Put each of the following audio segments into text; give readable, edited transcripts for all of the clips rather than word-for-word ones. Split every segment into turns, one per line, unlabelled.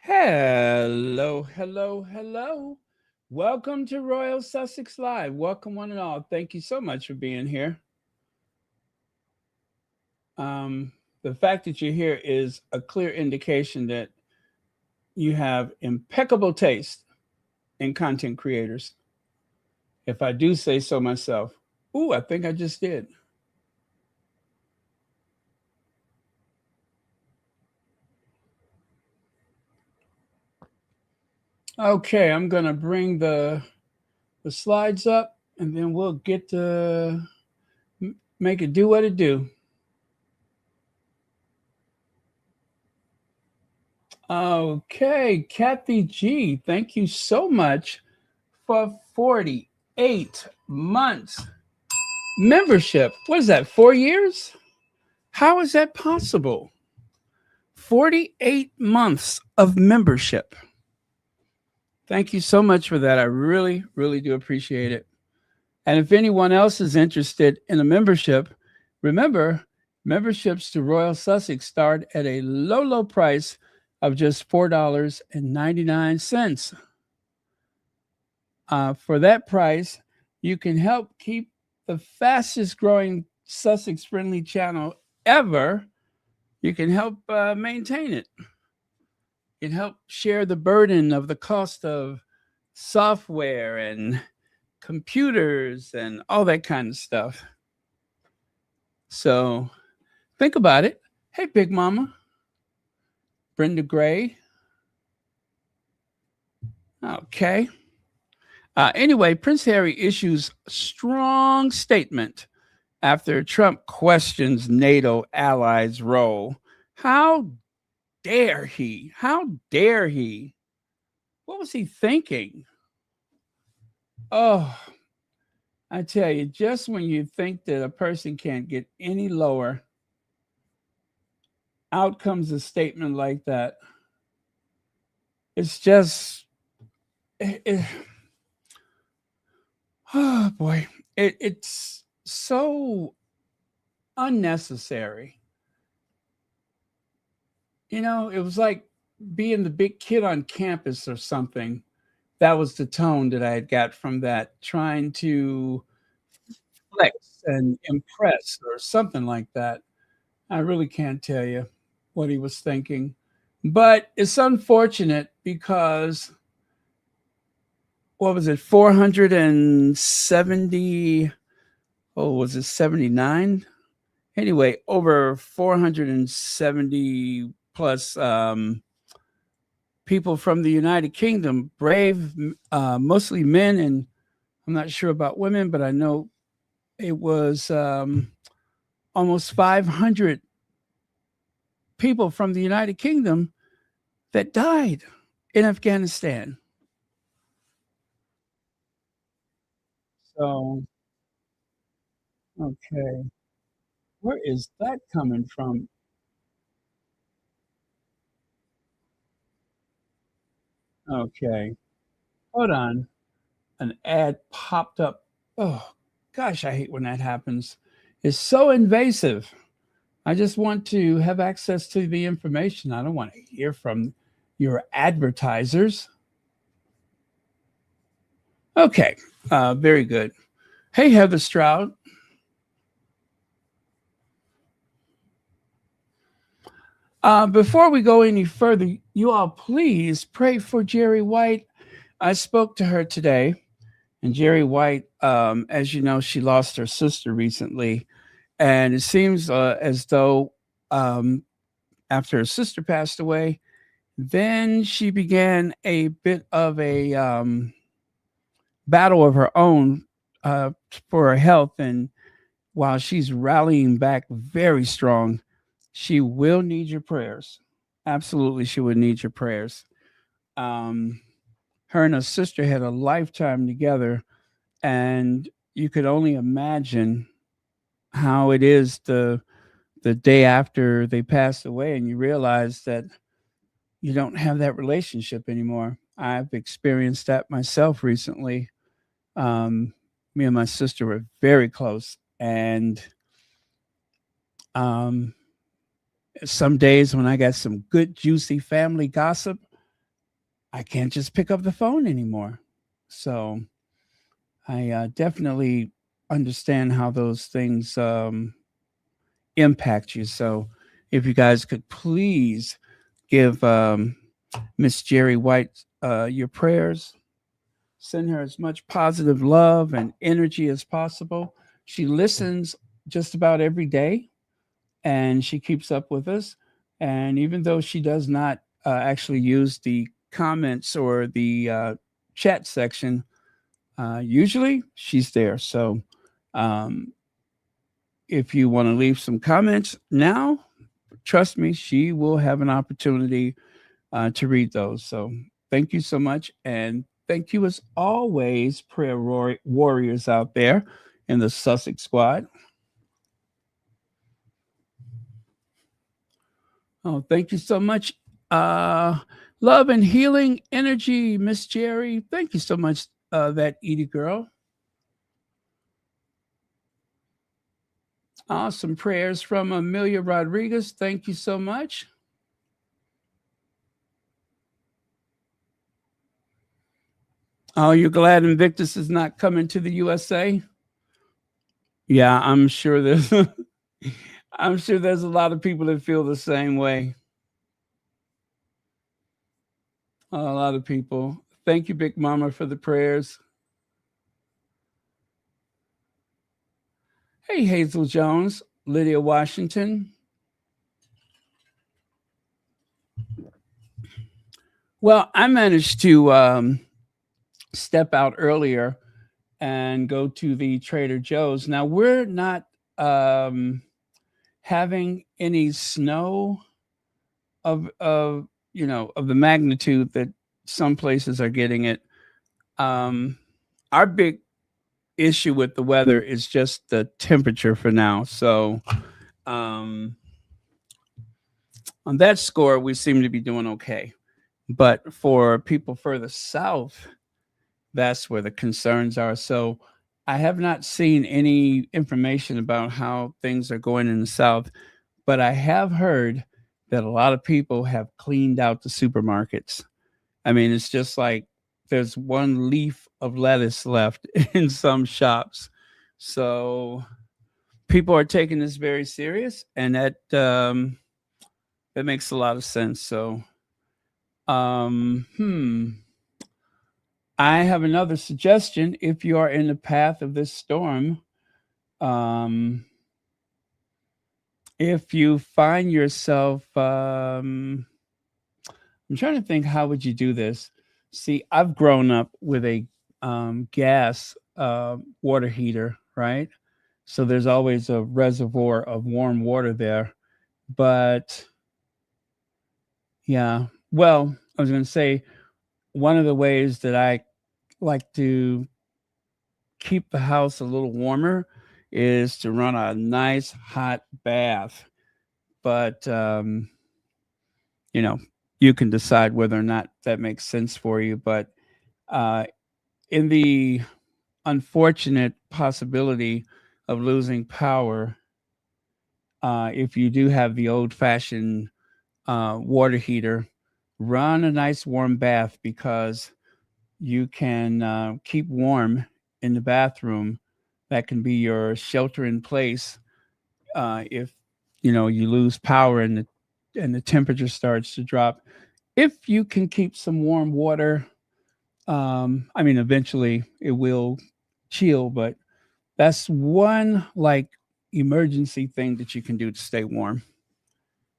Hello, hello, hello. Welcome to Royal Sussex Live. Welcome, one and all. Thank you so much for being here. Um, the fact that you're here is a clear indication that you have impeccable taste in content creators. If I do say so myself. Ooh, I think I just did. Okay, I'm gonna bring the slides up, and then we'll get to make it do what it do. Okay, Kathy G, thank you so much for 48 months membership. What is that, 4 years? How is that possible? 48 months of membership. Thank you so much for that. I really, really do appreciate it. And if anyone else is interested in a membership, remember, memberships to Royal Sussex start at a low, low price of just $4.99. For that price, you can help keep the fastest growing Sussex friendly channel ever. You can help maintain it. You can help share the burden of the cost of software and computers and all that kind of stuff. So think about it. Hey, Big Mama, Brenda Gray. Okay. Anyway, Prince Harry issues strong statement after Trump questions NATO allies' role. How dare he? How dare he? What was he thinking? Oh, I tell you, just when you think that a person can't get any lower, out comes a statement like that. It's just, it, oh boy, it's so unnecessary. You know, it was like being the big kid on campus or something. That was the tone that I had got from that, trying to flex and impress or something like that. I really can't tell you what he was thinking. But it's unfortunate because, what was it, 470? Oh, was it 79? Anyway, over 470 plus people from the United Kingdom, brave, mostly men, and I'm not sure about women, but I know it was almost 500 people from the United Kingdom that died in Afghanistan. So, okay, where is that coming from? Okay, hold on. An ad popped up. Oh, gosh, I hate when that happens. It's so invasive. I just want to have access to the information. I don't want to hear from your advertisers. Okay, very good. Hey, Heather Stroud. Before we go any further, you all please pray for Jerry White. I spoke to her today, and Jerry White, as you know, she lost her sister recently. And it seems as though um, after her sister passed away, then she began a bit of a battle of her own for her health. And while she's rallying back very strong, she will need your prayers. Absolutely, she would need your prayers. Um, Her and her sister had a lifetime together, and you could only imagine how it is the day after they passed away, and you realize that you don't have that relationship anymore. I've experienced that myself recently. Me and my sister were very close, and um, some days when I got some good, juicy family gossip, I can't just pick up the phone anymore. So I definitely understand how those things impact you. So if you guys could please give Miss Jerry White your prayers, send her as much positive love and energy as possible. She listens just about every day and she keeps up with us. And even though she does not actually use the comments or the chat section, usually she's there. So um, if you want to leave some comments now, trust me, she will have an opportunity to read those. So thank you so much. And thank you as always, prayer warriors out there in the Sussex squad. Oh, thank you so much. Uh, love and healing energy, Miss Jerry. Thank you so much, that Edie girl. Awesome prayers from Amelia Rodriguez. Thank you so much. Oh, you're glad Invictus is not coming to the USA? Yeah, I'm sure there's I'm sure there's a lot of people that feel the same way. A lot of people. Thank you, Big Mama, for the prayers. Hey, Hazel Jones, Lydia Washington. Well, I managed to step out earlier and go to the Trader Joe's. Now, we're not um, having any snow of of the magnitude that some places are getting it. Um, our big issue with the weather is just the temperature for now. So um, on that score, we seem to be doing okay. But for people further south, that's where the concerns are. So I have not seen any information about how things are going in the south, but I have heard that a lot of people have cleaned out the supermarkets. I mean, it's just like there's one leaf of lettuce left in some shops. So people are taking this very serious, and that makes a lot of sense. So, hmm. I have another suggestion. If you are in the path of this storm, um, if you find yourself, I'm trying to think, how would you do this? See, I've grown up with a gas water heater, right? So there's always a reservoir of warm water there. But yeah, well, I was going to say one of the ways that I like to keep the house a little warmer is to run a nice hot bath. But you know, you can decide whether or not that makes sense for you. But uh, in the unfortunate possibility of losing power, if you do have the old-fashioned water heater, run a nice warm bath because you can keep warm in the bathroom. That can be your shelter in place if you lose power and the temperature starts to drop. If you can keep some warm water, I mean, eventually it will chill, but that's one like emergency thing that you can do to stay warm.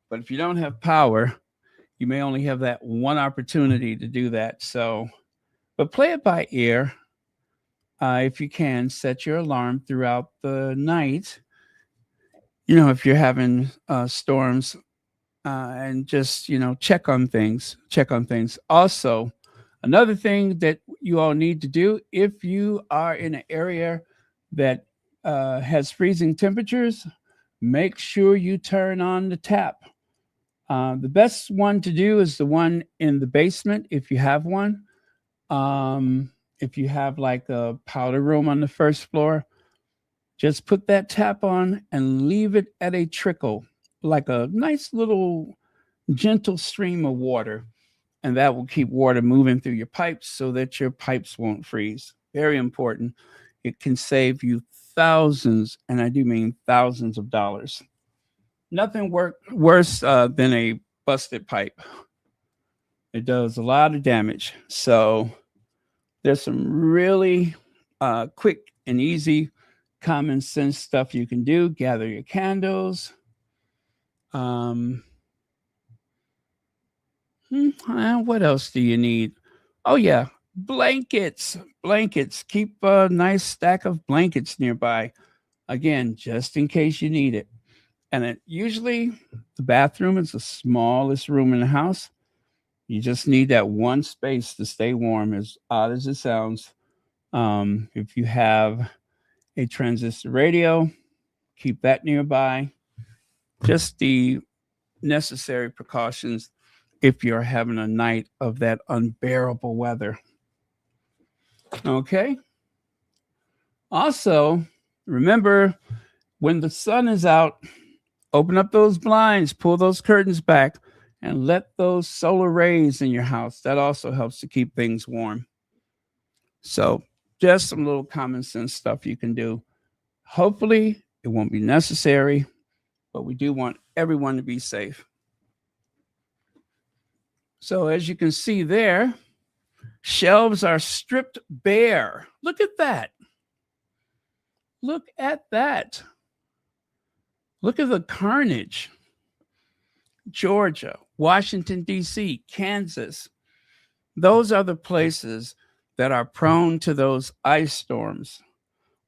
But if you don't have power, you may only have that one opportunity to do that. So, but play it by ear. If you can, set your alarm throughout the night. If you're having storms, and just check on things. Check on things. Also, another thing that you all need to do if you are in an area that has freezing temperatures, make sure you turn on the tap. The best one to do is the one in the basement if you have one. If you have like a powder room on the first floor, just put that tap on and leave it at a trickle, like a nice little gentle stream of water. and that will keep water moving through your pipes so that your pipes won't freeze. Very important. It can save you thousands, and I do mean thousands of dollars. Nothing worse than a busted pipe. It does a lot of damage. So there's some really quick and easy common sense stuff you can do. Gather your candles. Um, what else do you need? Oh, yeah, blankets. Blankets. Keep a nice stack of blankets nearby. Again, just in case you need it. And usually the bathroom is the smallest room in the house. You just need that one space to stay warm, as odd as it sounds. If you have a transistor radio, keep that nearby. Just the necessary precautions if you're having a night of that unbearable weather. Okay. Also, remember when the sun is out, open up those blinds, pull those curtains back, and let those solar rays in your house. That also helps to keep things warm. So, just some little common sense stuff you can do. Hopefully, it won't be necessary, but we do want everyone to be safe. So, as you can see there, shelves are stripped bare. Look at that. Look at that. Look at the carnage. Georgia, Washington, D.C., Kansas. Those are the places that are prone to those ice storms.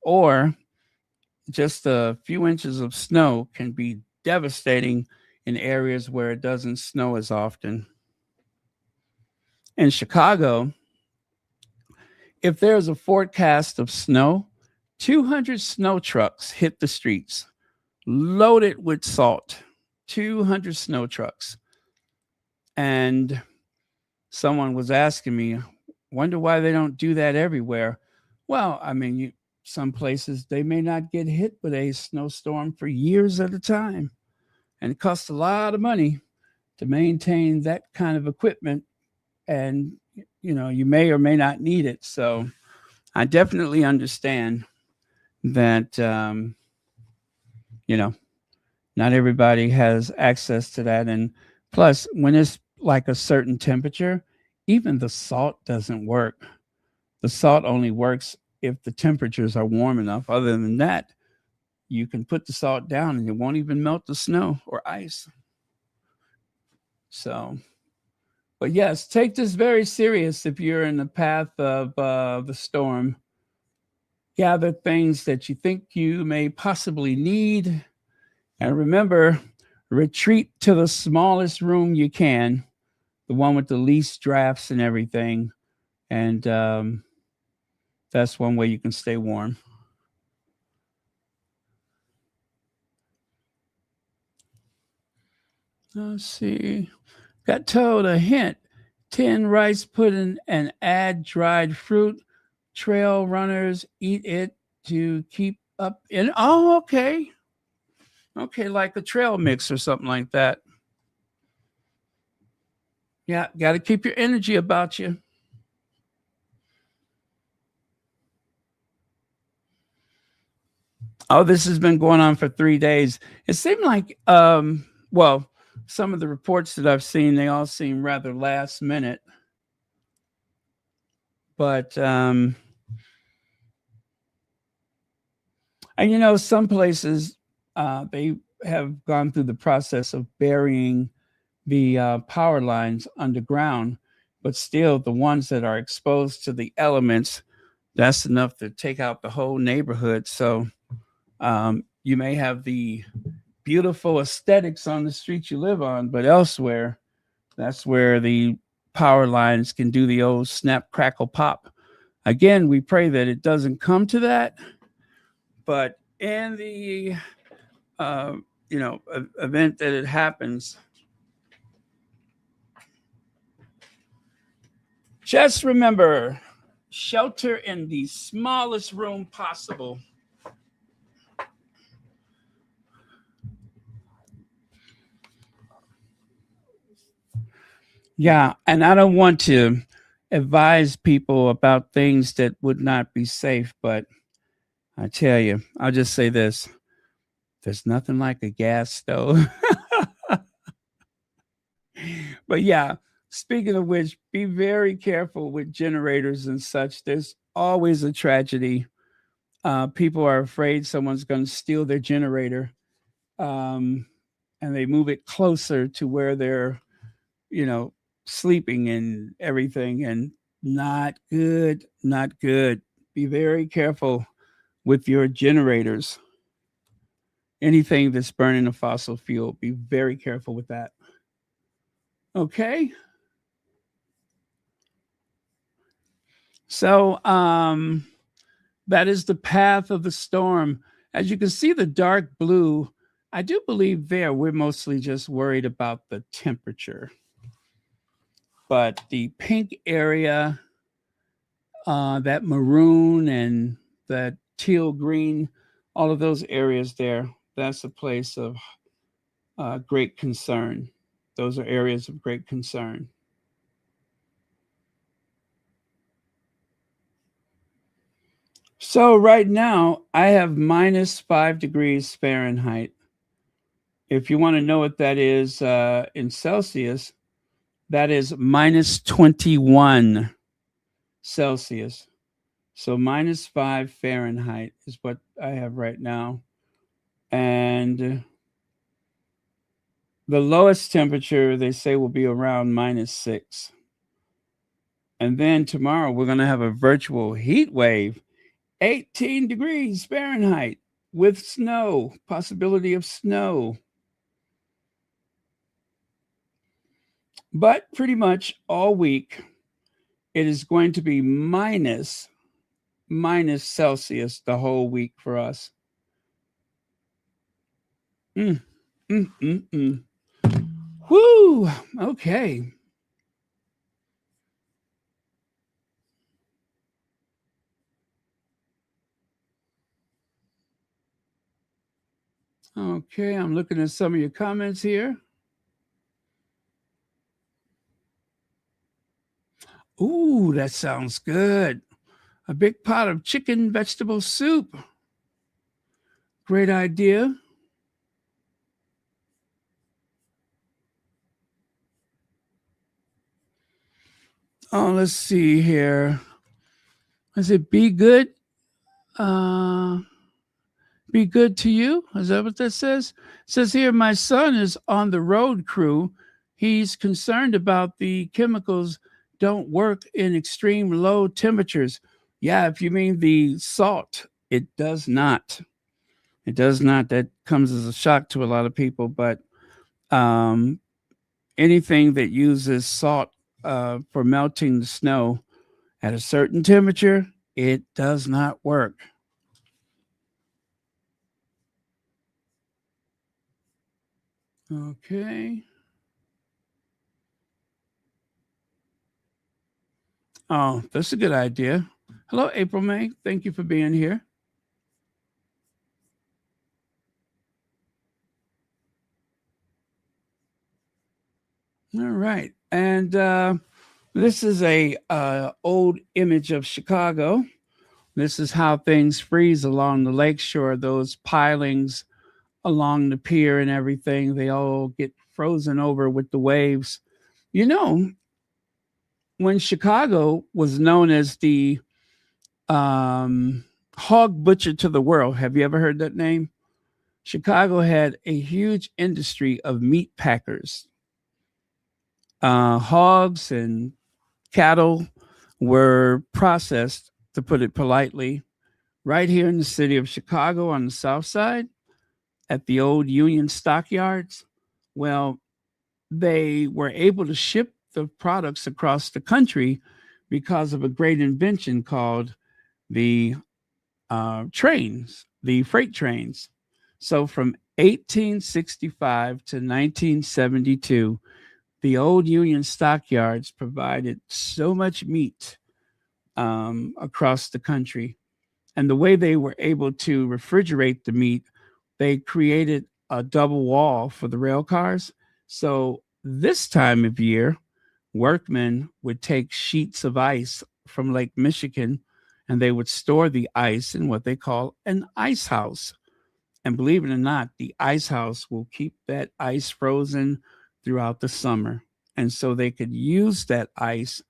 Or just a few inches of snow can be devastating in areas where it doesn't snow as often. In Chicago, if there's a forecast of snow, 200 snow trucks hit the streets loaded with salt. 200 snow trucks. And someone was asking me, wonder why they don't do that everywhere. Well, I mean, some places they may not get hit with a snowstorm for years at a time. And it costs a lot of money to maintain that kind of equipment. And, you may or may not need it. So I definitely understand that, not everybody has access to that. And plus, when it's like a certain temperature, even the salt doesn't work. The salt only works if the temperatures are warm enough. Other than that, you can put the salt down and it won't even melt the snow or ice. So, but yes, take this very serious if you're in the path of the storm. Gather things that you think you may possibly need. And remember, retreat to the smallest room you can, the one with the least drafts and everything. And that's one way you can stay warm. Let's see. Got told a hint. 10 rice pudding and add dried fruit. Trail runners eat it to keep up in. Oh, okay. Okay, like a trail mix or something like that. Yeah, got to keep your energy about you. Oh, this has been going on for 3 days. It seemed like, well, some of the reports that I've seen, they all seem rather last minute. But, and some places, they have gone through the process of burying the power lines underground, but still the ones that are exposed to the elements, that's enough to take out the whole neighborhood. So you may have the beautiful aesthetics on the street you live on, but elsewhere, that's where the power lines can do the old snap, crackle, pop. Again, we pray that it doesn't come to that, but in the event that it happens, just remember, shelter in the smallest room possible. Yeah, and I don't want to advise people about things that would not be safe, but I tell you, I'll just say this: there's nothing like a gas stove. But yeah, speaking of which, be very careful with generators and such. There's always a tragedy. People are afraid someone's going to steal their generator, um, and they move it closer to where they're, you know, sleeping and everything, and not good, not good. Be very careful with your generators. Anything that's burning a fossil fuel, be very careful with that. Okay. So, that is the path of the storm. As you can see, the dark blue, I do believe there we're mostly just worried about the temperature. But the pink area, that maroon and that teal green, all of those areas there, that's a place of great concern. Those are areas of great concern. So right now I have -5 degrees Fahrenheit. If you want to know what that is in Celsius, that is -21 Celsius. So -5 Fahrenheit is what I have right now. And the lowest temperature they say will be around -6. And then tomorrow we're going to have a virtual heat wave, 18 degrees Fahrenheit with snow, possibility of snow. But pretty much all week, it is going to be minus Celsius the whole week for us. Mm, mm, mm, mm. Whoo! Okay. Okay, I'm looking at some of your comments here. Ooh, that sounds good. A big pot of chicken vegetable soup. Great idea. Oh, let's see here. Is it be good? Uh, be good to you? Is that what that says? It says here, my son is on the road crew. He's concerned about the chemicals don't work in extreme low temperatures. Yeah, if you mean the salt, it does not. It does not. That comes as a shock to a lot of people, but um, anything that uses salt for melting the snow at a certain temperature, it does not work. Okay. Oh, that's a good idea. Hello, April May. Thank you for being here. All right. And this is a old image of Chicago. This is how things freeze along the lakeshore. Those pilings along the pier and everything, they all get frozen over with the waves. You know, when Chicago was known as the hog butcher to the world, have you ever heard that name? Chicago had a huge industry of meat packers. Hogs and cattle were processed, to put it politely, right here in the city of Chicago on the south side at the old Union stockyards. Well, they were able to ship the products across the country because of a great invention called the trains, the freight trains. So from 1865 to 1972, the old Union stockyards provided so much meat across the country. And the way they were able to refrigerate the meat, they created a double wall for the rail cars. So this time of year, workmen would take sheets of ice from Lake Michigan and they would store the ice in what they call an ice house. And believe it or not, the ice house will keep that ice frozen throughout the summer. And so they could use that ice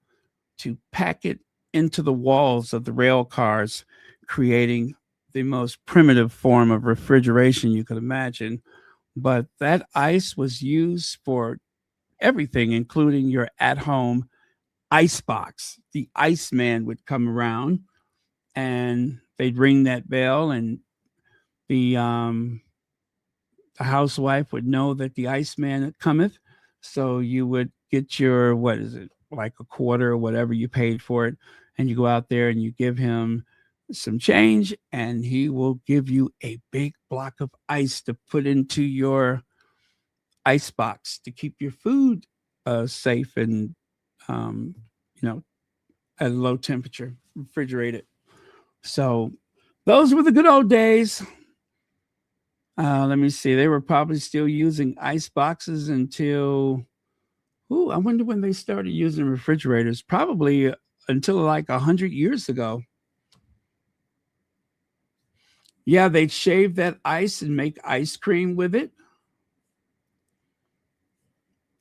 to pack it into the walls of the rail cars, creating the most primitive form of refrigeration you could imagine. But that ice was used for everything, including your at home ice box. The iceman would come around and they'd ring that bell, and the housewife would know that the iceman cometh. So you would get your, what is it, like a quarter or whatever you paid for it, and you go out there and you give him some change, and he will give you a big block of ice to put into your ice box to keep your food safe and um, you know at a low temperature, refrigerated. So those were the good old days. Let me see. They were probably still using ice boxes until, I wonder when they started using refrigerators. Probably until like 100 years ago. Yeah, they'd shave that ice and make ice cream with it.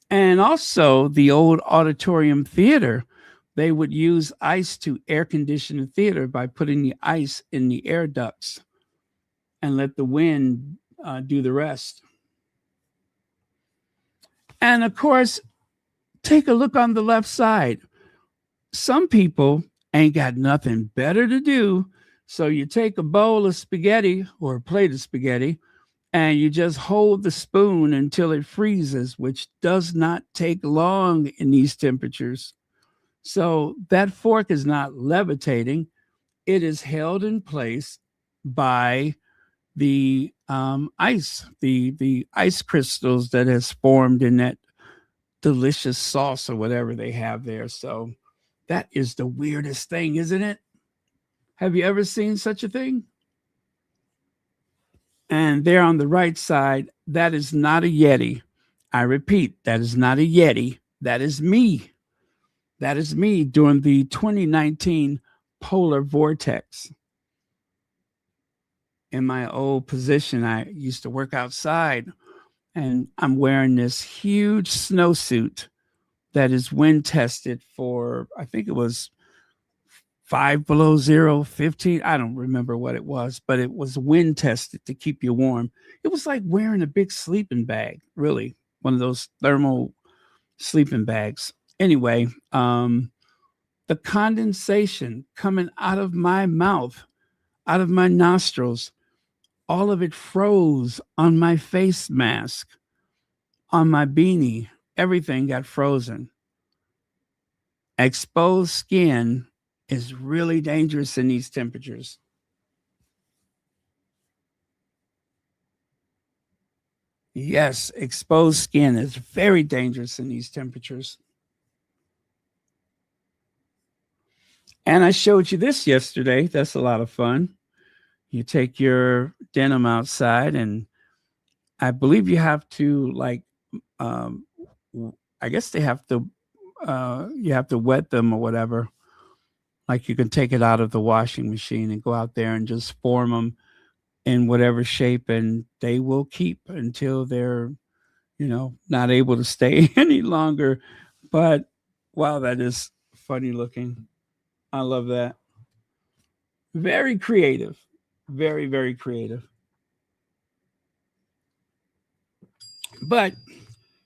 And also the old auditorium theater, they would use ice to air condition the theater by putting the ice in the air ducts and let the wind do the rest. And of course, take a look on the left side. Some people ain't got nothing better to do. So you take a bowl of spaghetti or a plate of spaghetti and you just hold the spoon until it freezes, which does not take long in these temperatures. So that fork is not levitating, it is held in place by the the ice crystals that has formed in that delicious sauce or whatever they have there. So that is the weirdest thing, isn't it? Have you ever seen such a thing? And there on the right side, that is not a Yeti. I repeat, that is not a Yeti. That is me. That is me during the 2019 polar vortex. In my old position, I used to work outside, and I'm wearing this huge snowsuit that is wind tested for, I think it was 5 below 0, 15. I don't remember what it was, but it was wind tested to keep you warm. It was like wearing a big sleeping bag, really, one of those thermal sleeping bags. Anyway, the condensation coming out of my mouth, out of my nostrils, all of it froze on my face mask, on my beanie. Everything got frozen. Exposed skin is really dangerous in these temperatures. Yes, exposed skin is very dangerous in these temperatures. And I showed you this yesterday. That's a lot of fun. You take your denim outside, and I believe you have to um, I guess they have to, you have to wet them or whatever. Like you can take it out of the washing machine and go out there and just form them in whatever shape, and they will keep until they're, not able to stay any longer. But wow, that is funny looking. I love that. Very creative. Very, very creative. But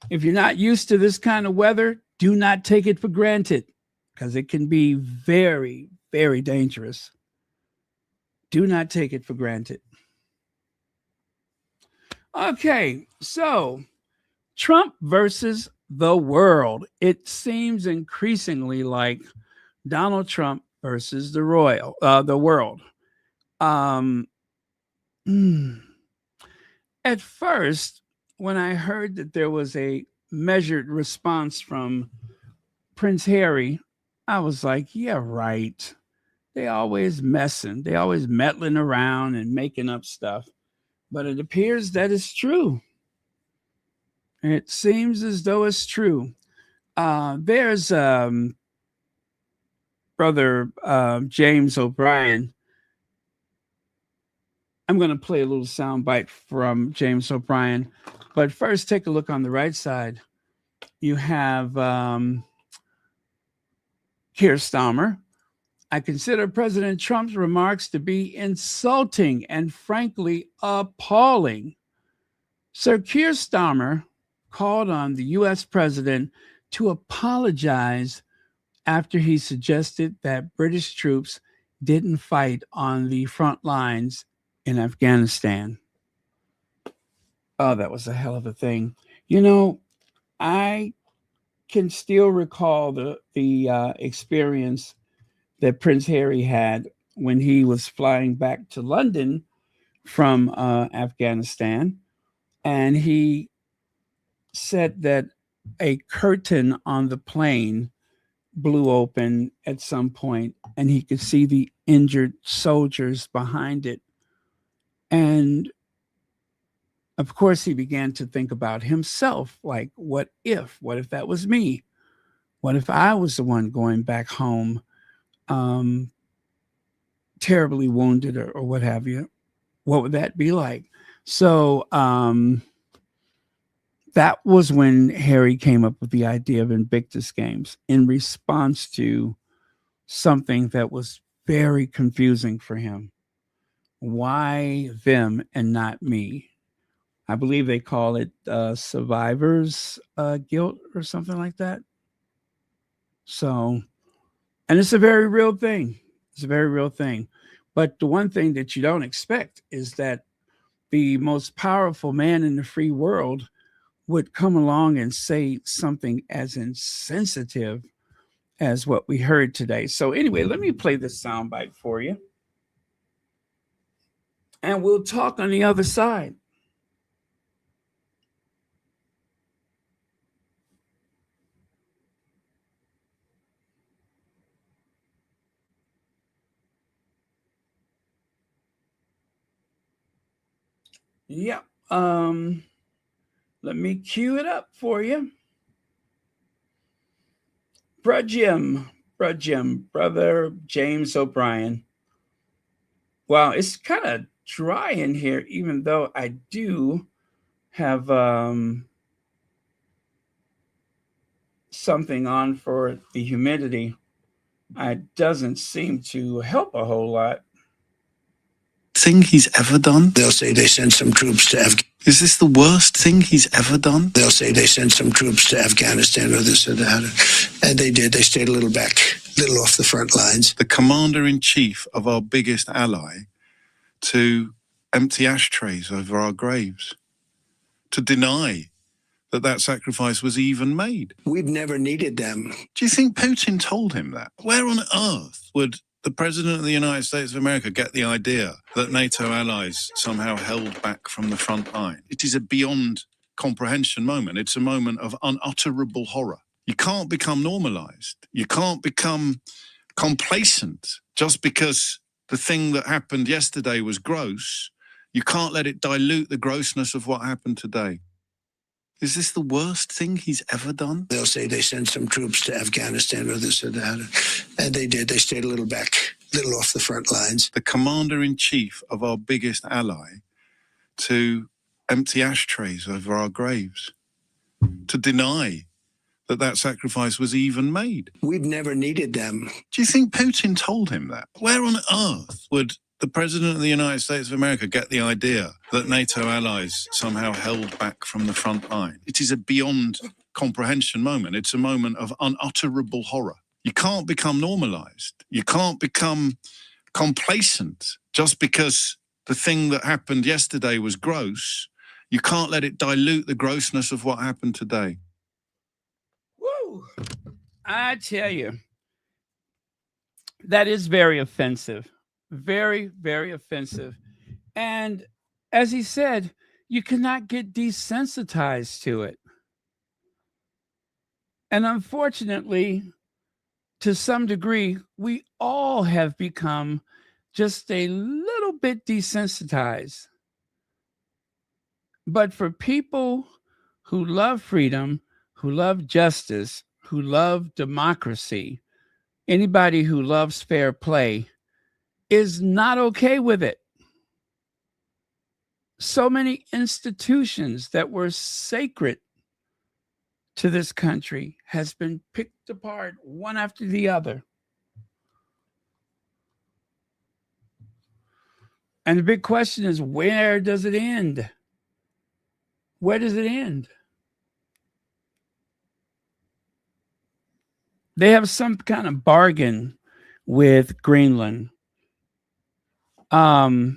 if you're not used to this kind of weather, do not take it for granted because it can be very, very dangerous. Do not take it for granted. Okay, so Trump versus the world. It seems increasingly like Donald Trump versus the world. Um, at first, when I heard that there was a measured response from Prince Harry, I was like, yeah, right. They always messing, they always meddling around and making up stuff. But it appears that it's true. It seems as though it's true. There's brother James O'Brien. I'm going to play a little soundbite from James O'Brien, but first take a look on the right side. You have Keir Starmer. I consider President Trump's remarks to be insulting and frankly appalling. Sir Keir Starmer called on the U.S. president to apologize after he suggested that British troops didn't fight on the front lines in Afghanistan. Oh, that was a hell of a thing. You know, I can still recall the experience that Prince Harry had when he was flying back to London from Afghanistan, and he said that a curtain on the plane blew open at some point, and he could see the injured soldiers behind it. And of course, he began to think about himself, like, what if that was me? What if I was the one going back home, terribly wounded or what have you? What would that be like? So that was when Harry came up with the idea of Invictus games in response to something that was very confusing for him. Why them and not me? I believe they call it survivor's guilt or something like that. So, and it's a very real thing. It's a very real thing. But the one thing that you don't expect is that the most powerful man in the free world would come along and say something as insensitive as what we heard today. So, anyway, let me play this soundbite for you. And we'll talk on the other side. Yeah. Let me cue it up for you. Brother James O'Brien. Wow, it's kind of dry in here, even though I do have something on for the humidity. It doesn't seem to help a whole lot.
Thing he's ever done?
They'll say they sent some troops to Afghanistan.
Is this the worst thing he's ever done?
They'll say they sent some troops to Afghanistan or this or that. And they did. They stayed a little back, a little off the front lines.
The commander-in-chief of our biggest ally to empty ashtrays over our graves, to deny that sacrifice was even made.
We've never needed them.
Do you think Putin told him that? Where on earth would the President of the United States of America get the idea that NATO allies somehow held back from the front line? It is a beyond comprehension moment. It's a moment of unutterable horror. You can't become normalized. You can't become complacent just because the thing that happened yesterday was gross. You can't let it dilute the grossness of what happened today. Is this the worst thing he's ever done?
They'll say they sent some troops to Afghanistan or this or that. And they did. They stayed a little back, a little off the front lines.
The commander-in-chief of our biggest ally to empty ashtrays over our graves, to deny that sacrifice was even made.
We've never needed them.
Do you think Putin told him that? Where on earth would the President of the United States of America get the idea that NATO allies somehow held back from the front line? It is a beyond comprehension moment. It's a moment of unutterable horror. You can't become normalized. You can't become complacent just because the thing that happened yesterday was gross. You can't let it dilute the grossness of what happened today.
Woo! I tell you, that is very offensive. Very, very offensive. And as he said, you cannot get desensitized to it. And unfortunately, to some degree, we all have become just a little bit desensitized. But for people who love freedom, who love justice, who love democracy, anybody who loves fair play, is not okay with it. So many institutions that were sacred to this country has been picked apart one after the other. And the big question is, where does it end? Where does it end? They have some kind of bargain with Greenland. The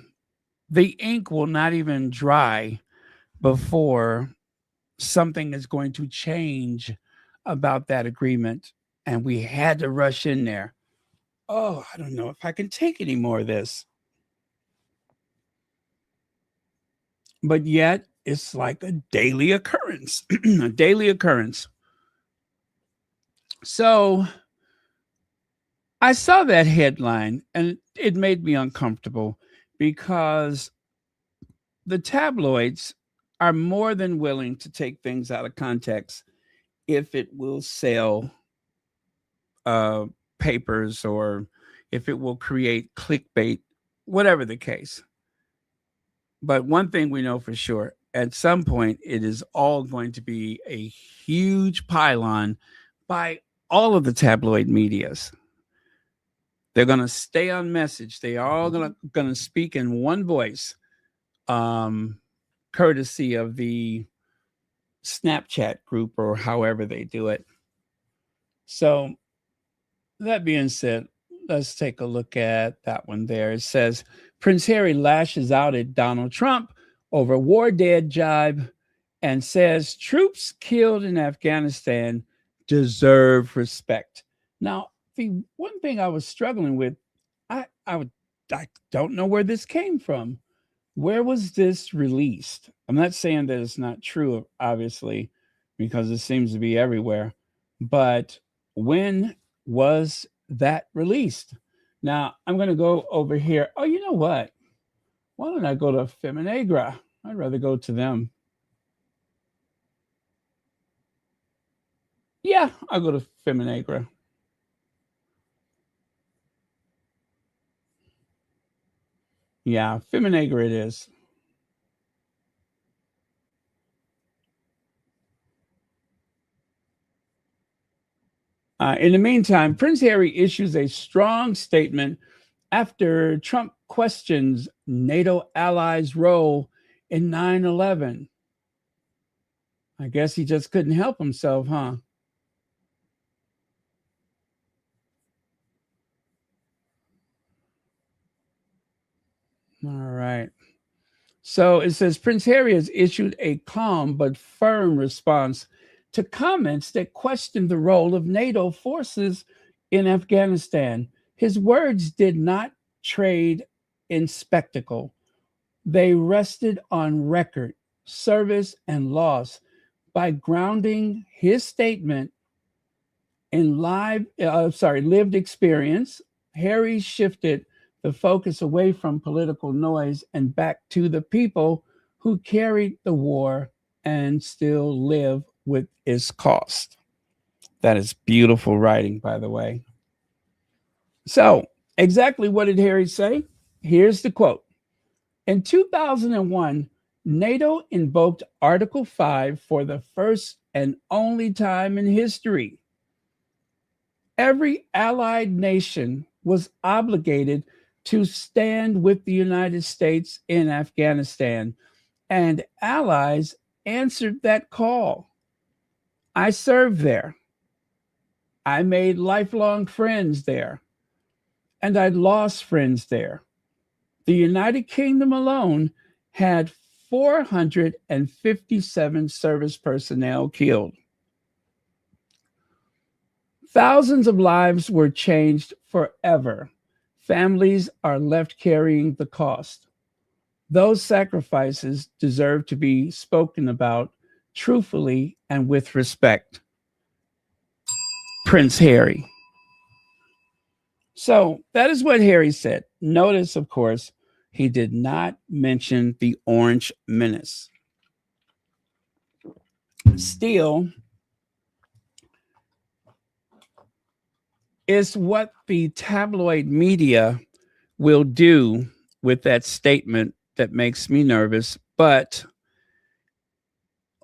ink will not even dry before something is going to change about that agreement. And we had to rush in there. Oh, I don't know if I can take any more of this. But yet, it's like a daily occurrence, a daily occurrence. So I saw that headline and it made me uncomfortable because the tabloids are more than willing to take things out of context if it will sell papers or if it will create clickbait, whatever the case. But one thing we know for sure, at some point, it is all going to be a huge pylon by all of the tabloid medias. They're going to stay on message. They are all going to speak in one voice, courtesy of the Snapchat group or however they do it. So that being said, let's take a look at that one there. It says, Prince Harry lashes out at Donald Trump over war dead jibe and says troops killed in Afghanistan deserve respect. Now, the one thing I was struggling with, I don't know where this came from. Where was this released? I'm not saying that it's not true, obviously, because it seems to be everywhere. But when was that released? Now, I'm going to go over here. Oh, you know what? Why don't I go to Feminegra? I'd rather go to them. Yeah, I'll go to Feminegra. Yeah, Feminegra it is. In the meantime, Prince Harry issues a strong statement after Trump questions NATO allies' role in 9/11. I guess he just couldn't help himself, huh? All right. So it says Prince Harry has issued a calm but firm response to comments that question the role of NATO forces in Afghanistan. His words did not trade in spectacle. They rested on record, service, and loss by grounding his statement in lived experience. Harry shifted the focus away from political noise and back to the people who carried the war and still live with its cost. That is beautiful writing, by the way. So, exactly what did Harry say? Here's the quote. In 2001, NATO invoked Article 5 for the first and only time in history. Every allied nation was obligated to stand with the United States in Afghanistan, and allies answered that call. I served there. I made lifelong friends there, and I lost friends there. The United Kingdom alone had 457 service personnel killed. Thousands of lives were changed forever. Families are left carrying the cost. Those sacrifices deserve to be spoken about truthfully and with respect. Prince Harry. So that is what Harry said. Notice, of course, he did not mention the Orange Menace. Still, is what the tabloid media will do with that statement that makes me nervous. But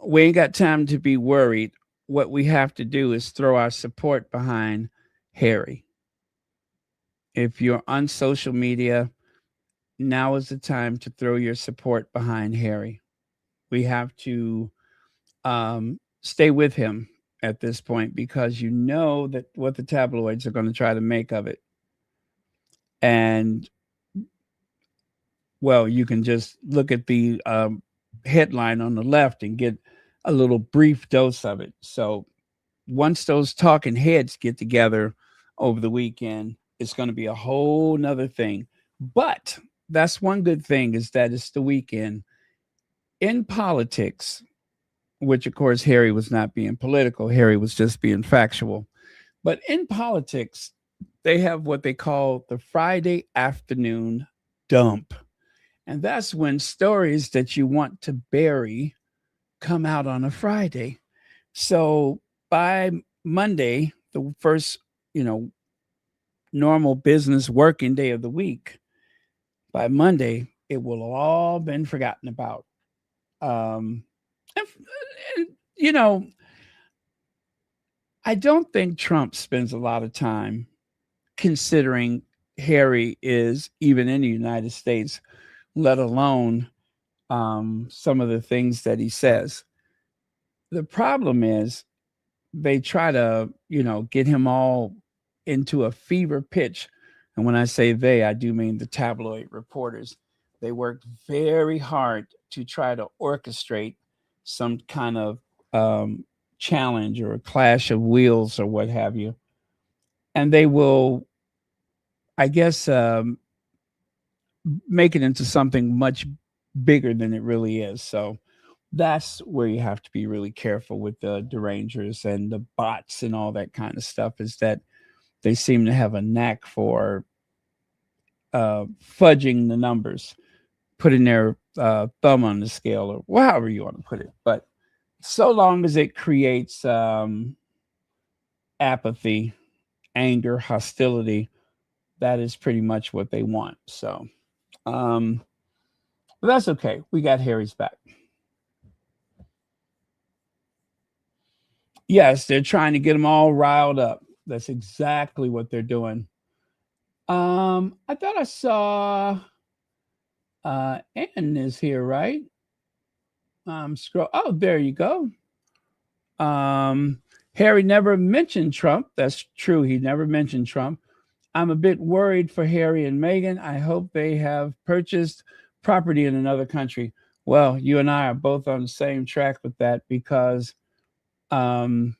we ain't got time to be worried. What we have to do is throw our support behind Harry. If you're on social media, now is the time to throw your support behind Harry. We have to stay with him at this point because you know that what the tabloids are going to try to make of it. And well, you can just look at the headline on the left and get a little brief dose of it. So once those talking heads get together over the weekend, it's going to be a whole nother thing. But that's one good thing is that it's the weekend. In politics, which of course Harry was not being political, Harry was just being factual. But in politics, they have what they call the Friday afternoon dump. And that's when stories that you want to bury come out on a Friday. So by Monday, the first, normal business working day of the week, by Monday, it will have all been forgotten about. Um, and, I don't think Trump spends a lot of time considering Harry is even in the United States, let alone some of the things that he says. The problem is they try to, get him all into a fever pitch. And when I say they, I do mean the tabloid reporters. They work very hard to try to orchestrate some kind of challenge or a clash of wheels or what have you. And they will, I guess, make it into something much bigger than it really is. So that's where you have to be really careful with the derangers and the bots and all that kind of stuff, is that they seem to have a knack for fudging the numbers, putting their thumb on the scale, or however you want to put it. But so long as it creates apathy, anger, hostility, that is pretty much what they want. So, but that's okay. We got Harry's back. Yes, they're trying to get them all riled up. That's exactly what they're doing. I thought I saw Ann is here, right? Scroll. Oh, there you go. Harry never mentioned Trump. That's true. He never mentioned Trump. I'm a bit worried for Harry and Meghan. I hope they have purchased property in another country. Well, you and I are both on the same track with that because I'm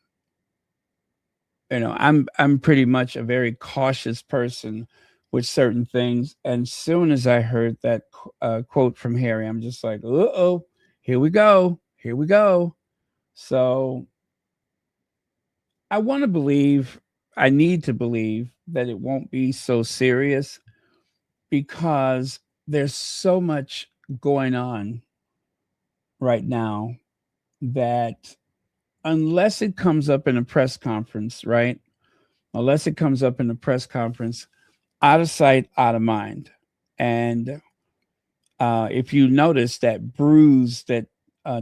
pretty much a very cautious person with certain things. And as soon as I heard that quote from Harry, I'm just like, uh-oh, here we go. Here we go. So I need to believe that it won't be so serious because there's so much going on right now that unless it comes up in a press conference, right? Unless it comes up in a press conference, out of sight, out of mind. And if you notice that bruise that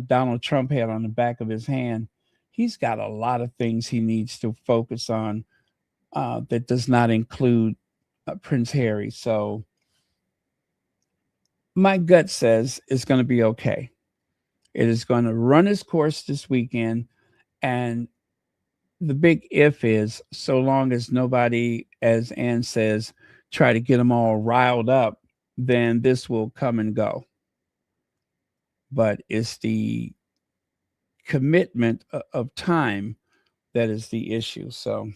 Donald Trump had on the back of his hand, he's got a lot of things he needs to focus on that does not include Prince Harry. So my gut says it's going to be okay. It is going to run its course this weekend. And the big if is so long as nobody, as Ann says, try to get them all riled up, then this will come and go. But it's the commitment of time that is the issue. So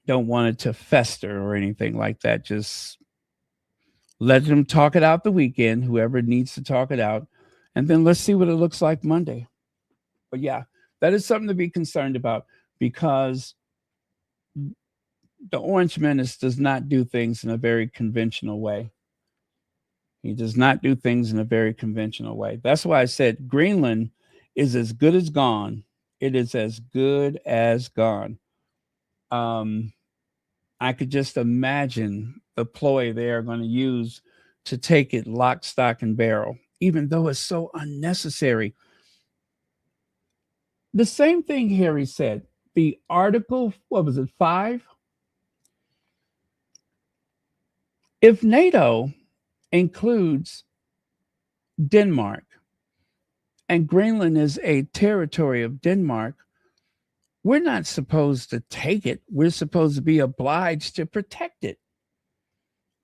don't want it to fester or anything like that. Just let them talk it out the weekend, whoever needs to talk it out. And then let's see what it looks like Monday. But yeah, that is something to be concerned about because the Orange Menace does not do things in a very conventional way. He does not do things in a very conventional way. That's why I said Greenland is as good as gone. It is as good as gone. I could just imagine the ploy they are going to use to take it lock, stock, and barrel, even though it's so unnecessary. The same thing Harry said. The article, what was it, 5? If NATO includes Denmark and Greenland is a territory of Denmark, we're not supposed to take it. We're supposed to be obliged to protect it.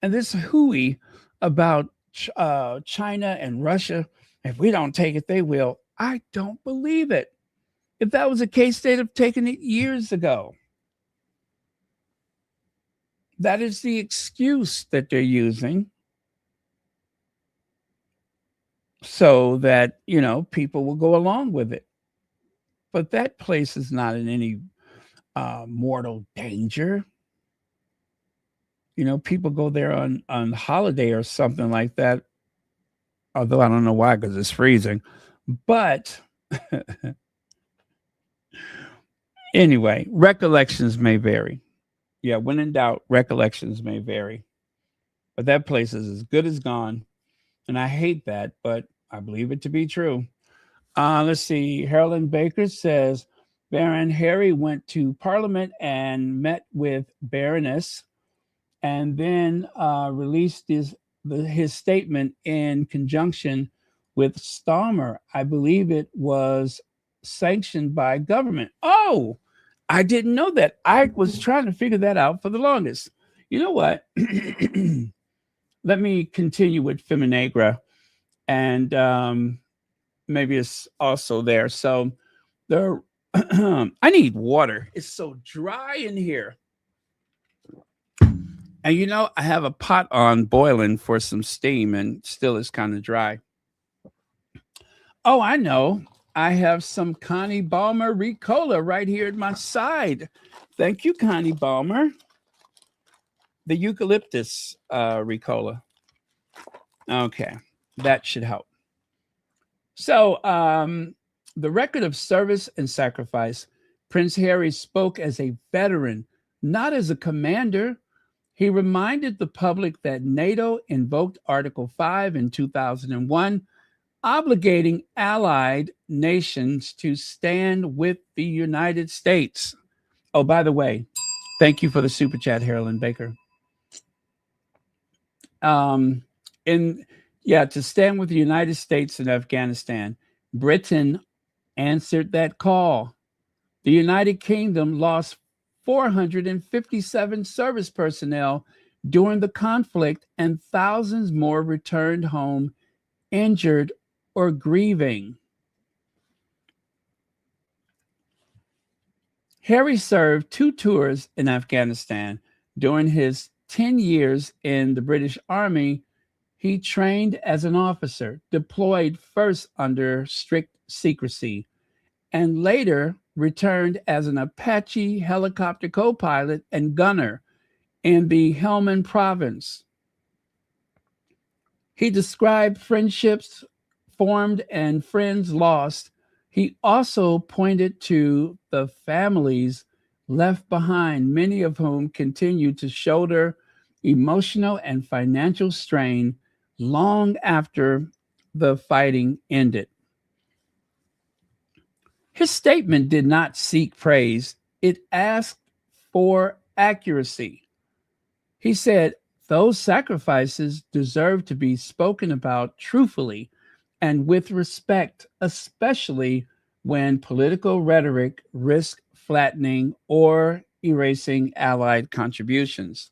And this hooey about China and Russia, if we don't take it, they will. I don't believe it. If that was the case, they'd have taken it years ago. That is the excuse that they're using so that, people will go along with it. But that place is not in any mortal danger. People go there on holiday or something like that. Although I don't know why, because it's freezing. But anyway, recollections may vary. Yeah, when in doubt, recollections may vary. But that place is as good as gone. And I hate that, but I believe it to be true. Let's see. Harlan Baker says Baron Harry went to Parliament and met with Baroness and then released his statement in conjunction with Starmer. I believe it was sanctioned by government. Oh, I didn't know that. I was trying to figure that out for the longest. You know what? Let me continue with Feminagra, and maybe it's also there. So there, I need water. It's so dry in here. And I have a pot on boiling for some steam and still it's kind of dry. Oh, I know. I have some Connie Balmer Ricola right here at my side. Thank you, Connie Balmer. The eucalyptus Ricola. Okay, that should help. So, the record of service and sacrifice, Prince Harry spoke as a veteran, not as a commander. He reminded the public that NATO invoked Article 5 in 2001, obligating allied nations to stand with the United States. Oh, by the way, thank you for the super chat, Harlan Baker. To stand with the United States in Afghanistan. Britain answered that call. The United Kingdom lost 457 service personnel during the conflict, and thousands more returned home injured or grieving. Harry served 2 tours in Afghanistan. During his 10 years in the British Army, he trained as an officer, deployed first under strict secrecy, and later returned as an Apache helicopter co-pilot and gunner in the Helmand province. He described friendships formed and friends lost. He also pointed to the families left behind, many of whom continued to shoulder emotional and financial strain long after the fighting ended. His statement did not seek praise. It asked for accuracy. He said, those sacrifices deserve to be spoken about truthfully and with respect, especially when political rhetoric risks flattening or erasing Allied contributions.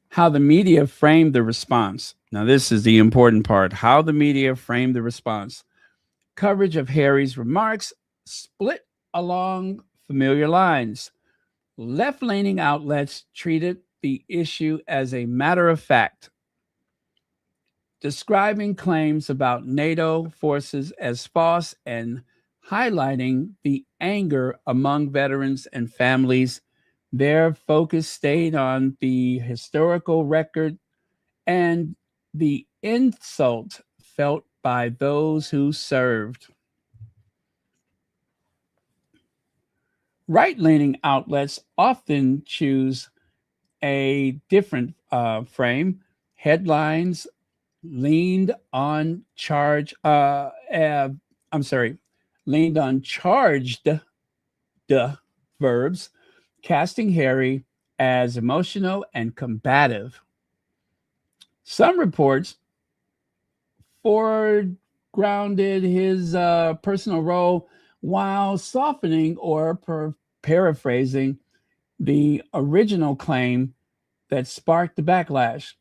How the media framed the response. Now, this is the important part. How the media framed the response. Coverage of Harry's remarks split along familiar lines. Left-leaning outlets treated the issue as a matter of fact, describing claims about NATO forces as false and highlighting the anger among veterans and families. Their focus stayed on the historical record and the insult felt by those who served. Right-leaning outlets often choose a different frame. Headlines leaned on charge. I'm sorry, leaned on charged verbs, casting Harry as emotional and combative. Some reports foregrounded his personal role while softening or paraphrasing the original claim that sparked the backlash.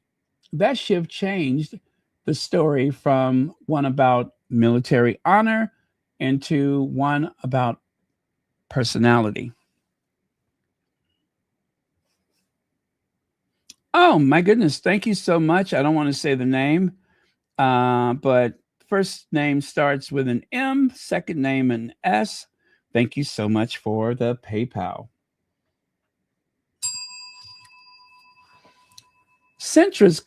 That shift changed the story from one about military honor into one about personality. Oh my goodness! Thank you so much. I don't want to say the name, but first name starts with an M, second name an S. Thank you so much for the PayPal. Centrist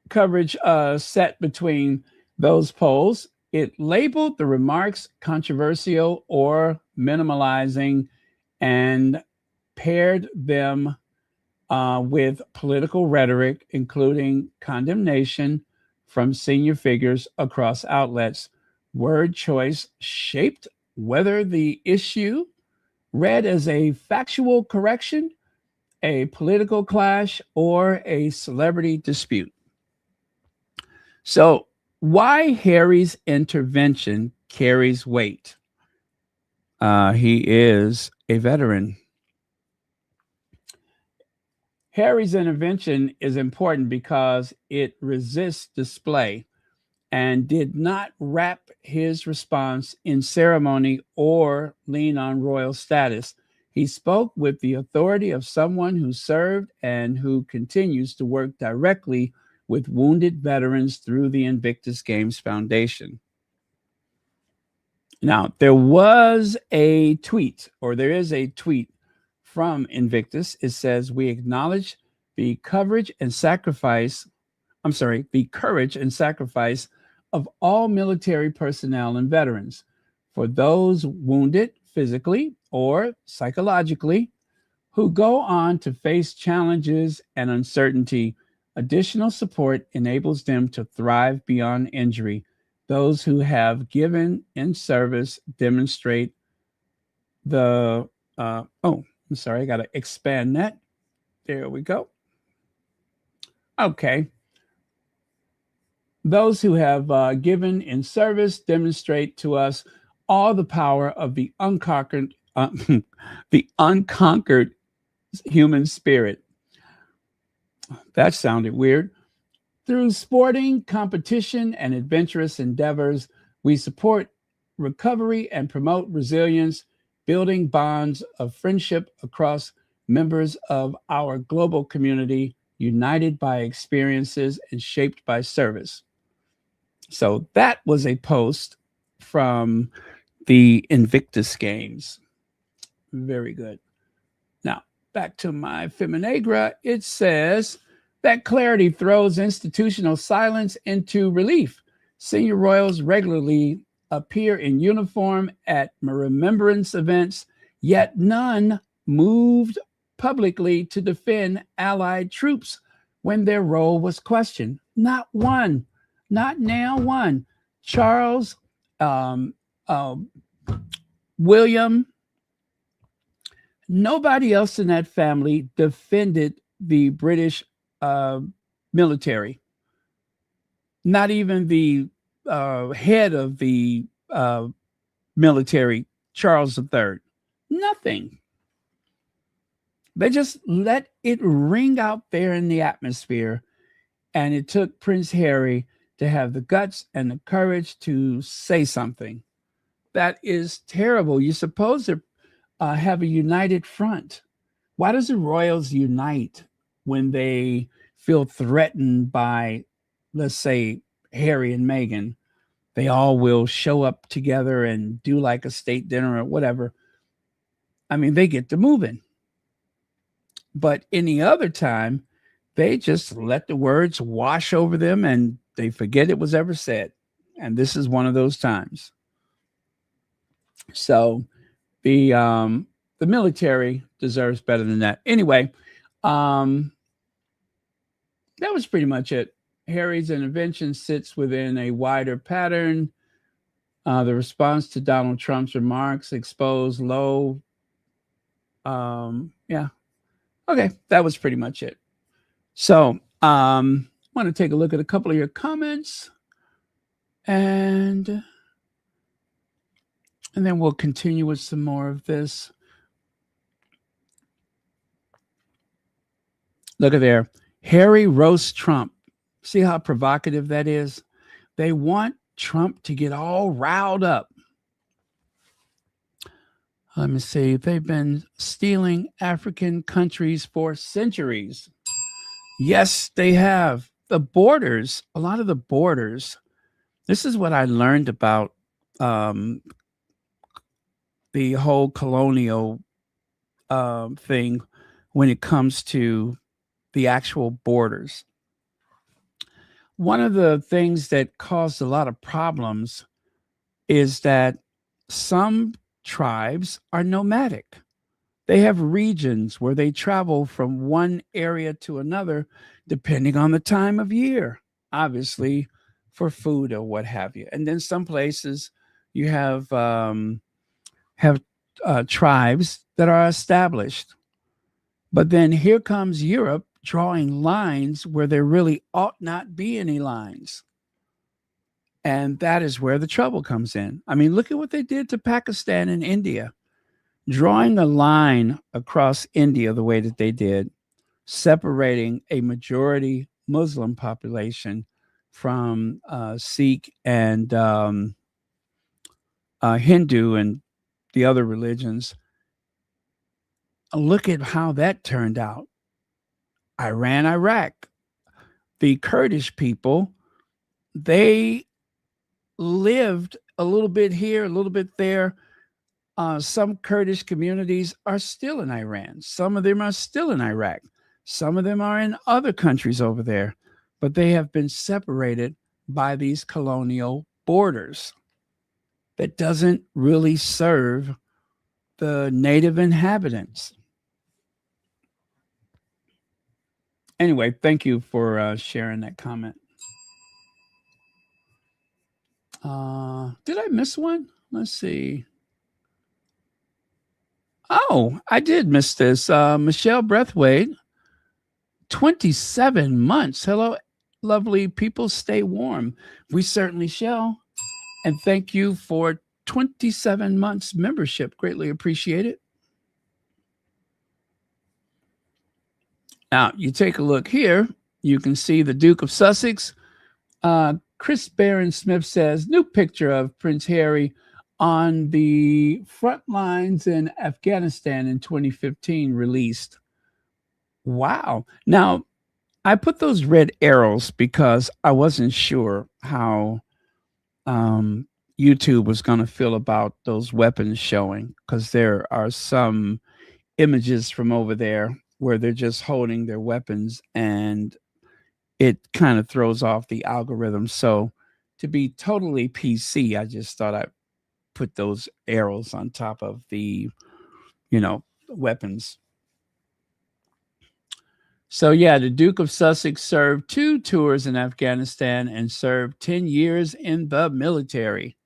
coverage set between those polls. It labeled the remarks controversial or minimalizing and paired them with political rhetoric, including condemnation from senior figures across outlets. Word choice shaped whether the issue read as a factual correction, a political clash, or a celebrity dispute. So, why Harry's intervention carries weight? He is a veteran. Harry's intervention is important because it resists display and did not wrap his response in ceremony or lean on royal status. He spoke with the authority of someone who served and who continues to work directly with wounded veterans through the Invictus Games Foundation. Now, there is a tweet from Invictus. It says, "We acknowledge the courage and sacrifice of all military personnel and veterans. For those wounded physically or psychologically who go on to face challenges and uncertainty, additional support enables them to thrive beyond injury. Those who have given in service demonstrate the I'm sorry, I got to expand that. There we go. Okay. Those who have given in service demonstrate to us all the power of the unconquered human spirit." That sounded weird. "Through sporting, competition, and adventurous endeavors, we support recovery and promote resilience, building bonds of friendship across members of our global community, united by experiences and shaped by service." So that was a post from the Invictus Games. Very good. Now, back to my Feminagra. It says that clarity throws institutional silence into relief. Senior royals regularly appear in uniform at remembrance events, yet none moved publicly to defend Allied troops when their role was questioned. Not one, not now one. Charles, William, nobody else in that family defended the British military. Not even the head of the military, Charles III. Nothing. They just let it ring out there in the atmosphere. And it took Prince Harry to have the guts and the courage to say something. That is terrible. You're supposed to have a united front. Why does the royals unite when they feel threatened by, let's say, Harry and Meghan? They all will show up together and do like a state dinner or whatever. I mean, they get to moving. But any other time, they just let the words wash over them and they forget it was ever said. And this is one of those times. So the the military deserves better than that. Anyway, that was pretty much it. Harry's intervention sits within a wider pattern. The response to Donald Trump's remarks exposed low. Yeah. Okay, that was pretty much it. So, I want to take a look at a couple of your comments, and then we'll continue with some more of this. Look at there. Harry roasts Trump. See how provocative that is? They want Trump to get all riled up. Let me see. They've been stealing African countries for centuries. Yes, they have. The borders, a lot of the borders. This is what I learned about the whole colonial thing when it comes to the actual borders. One of the things that caused a lot of problems is that some tribes are nomadic. They have regions where they travel from one area to another, depending on the time of year, obviously for food or what have you. And then some places you have tribes that are established. But then here comes Europe drawing lines where there really ought not be any lines. And that is where the trouble comes in. I mean, look at what they did to Pakistan and India. Drawing a line across India the way that they did, separating a majority Muslim population from Sikh and Hindu and the other religions. Look at how that turned out. Iran, Iraq, the Kurdish people, they lived a little bit here, a little bit there. Some Kurdish communities are still in Iran. Some of them are still in Iraq. Some of them are in other countries over there, but they have been separated by these colonial borders that doesn't really serve the native inhabitants. Anyway, thank you for sharing that comment. Did I miss one? Let's see. Oh, I did miss this. Michelle Breathwaite, 27 months. Hello, lovely people. Stay warm. We certainly shall. And thank you for 27 months membership. Greatly appreciate it. Now, you take a look here. You can see the Duke of Sussex. Chris Barron Smith says, new picture of Prince Harry on the front lines in Afghanistan in 2015 released. Wow. Now, I put those red arrows because I wasn't sure how YouTube was going to feel about those weapons showing, because there are some images from over there where they're just holding their weapons and it kind of throws off the algorithm. So to be totally PC, I just thought I'd put those arrows on top of the, weapons. So yeah, the Duke of Sussex served 2 tours in Afghanistan and served 10 years in the military.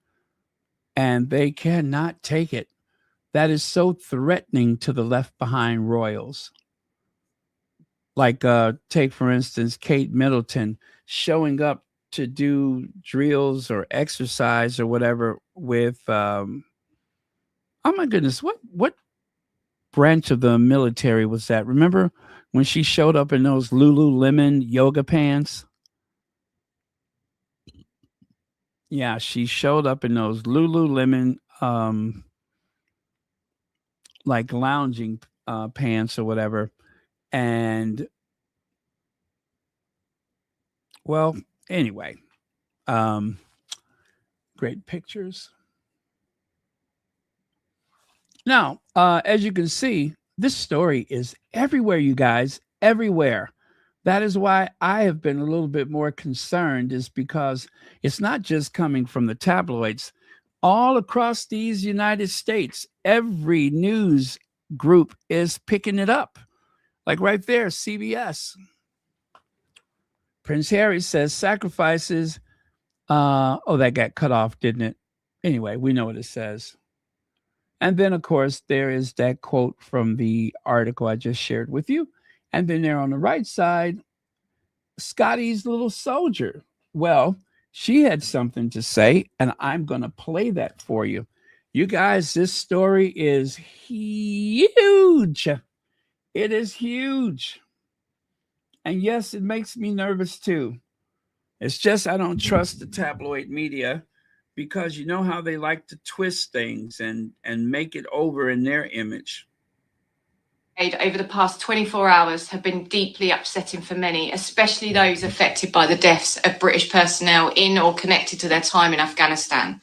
And they cannot take it. That is so threatening to the left behind royals. Like, take, for instance, Kate Middleton showing up to do drills or exercise or whatever with, oh my goodness, what branch of the military was that? Remember when she showed up in those Lululemon yoga pants? Yeah, she showed up in those Lululemon, like lounging pants or whatever. And well, anyway, great pictures. Now, as you can see, this story is everywhere, you guys, everywhere. That is why I have been a little bit more concerned, is because it's not just coming from the tabloids. All across these United States, every news group is picking it up. Like right there, CBS. Prince Harry says sacrifices. That got cut off, didn't it? Anyway, we know what it says. And then, of course, there is that quote from the article I just shared with you. And then there on the right side, Scotty's little soldier. Well, she had something to say, and I'm going to play that for you. You guys, this story is huge. It is huge. And yes, it makes me nervous too. It's just I don't trust the tabloid media because you know how they like to twist things and make it over in their image.
Over the past 24 hours have been deeply upsetting for many, especially those affected by the deaths of British personnel in or connected to their time in Afghanistan.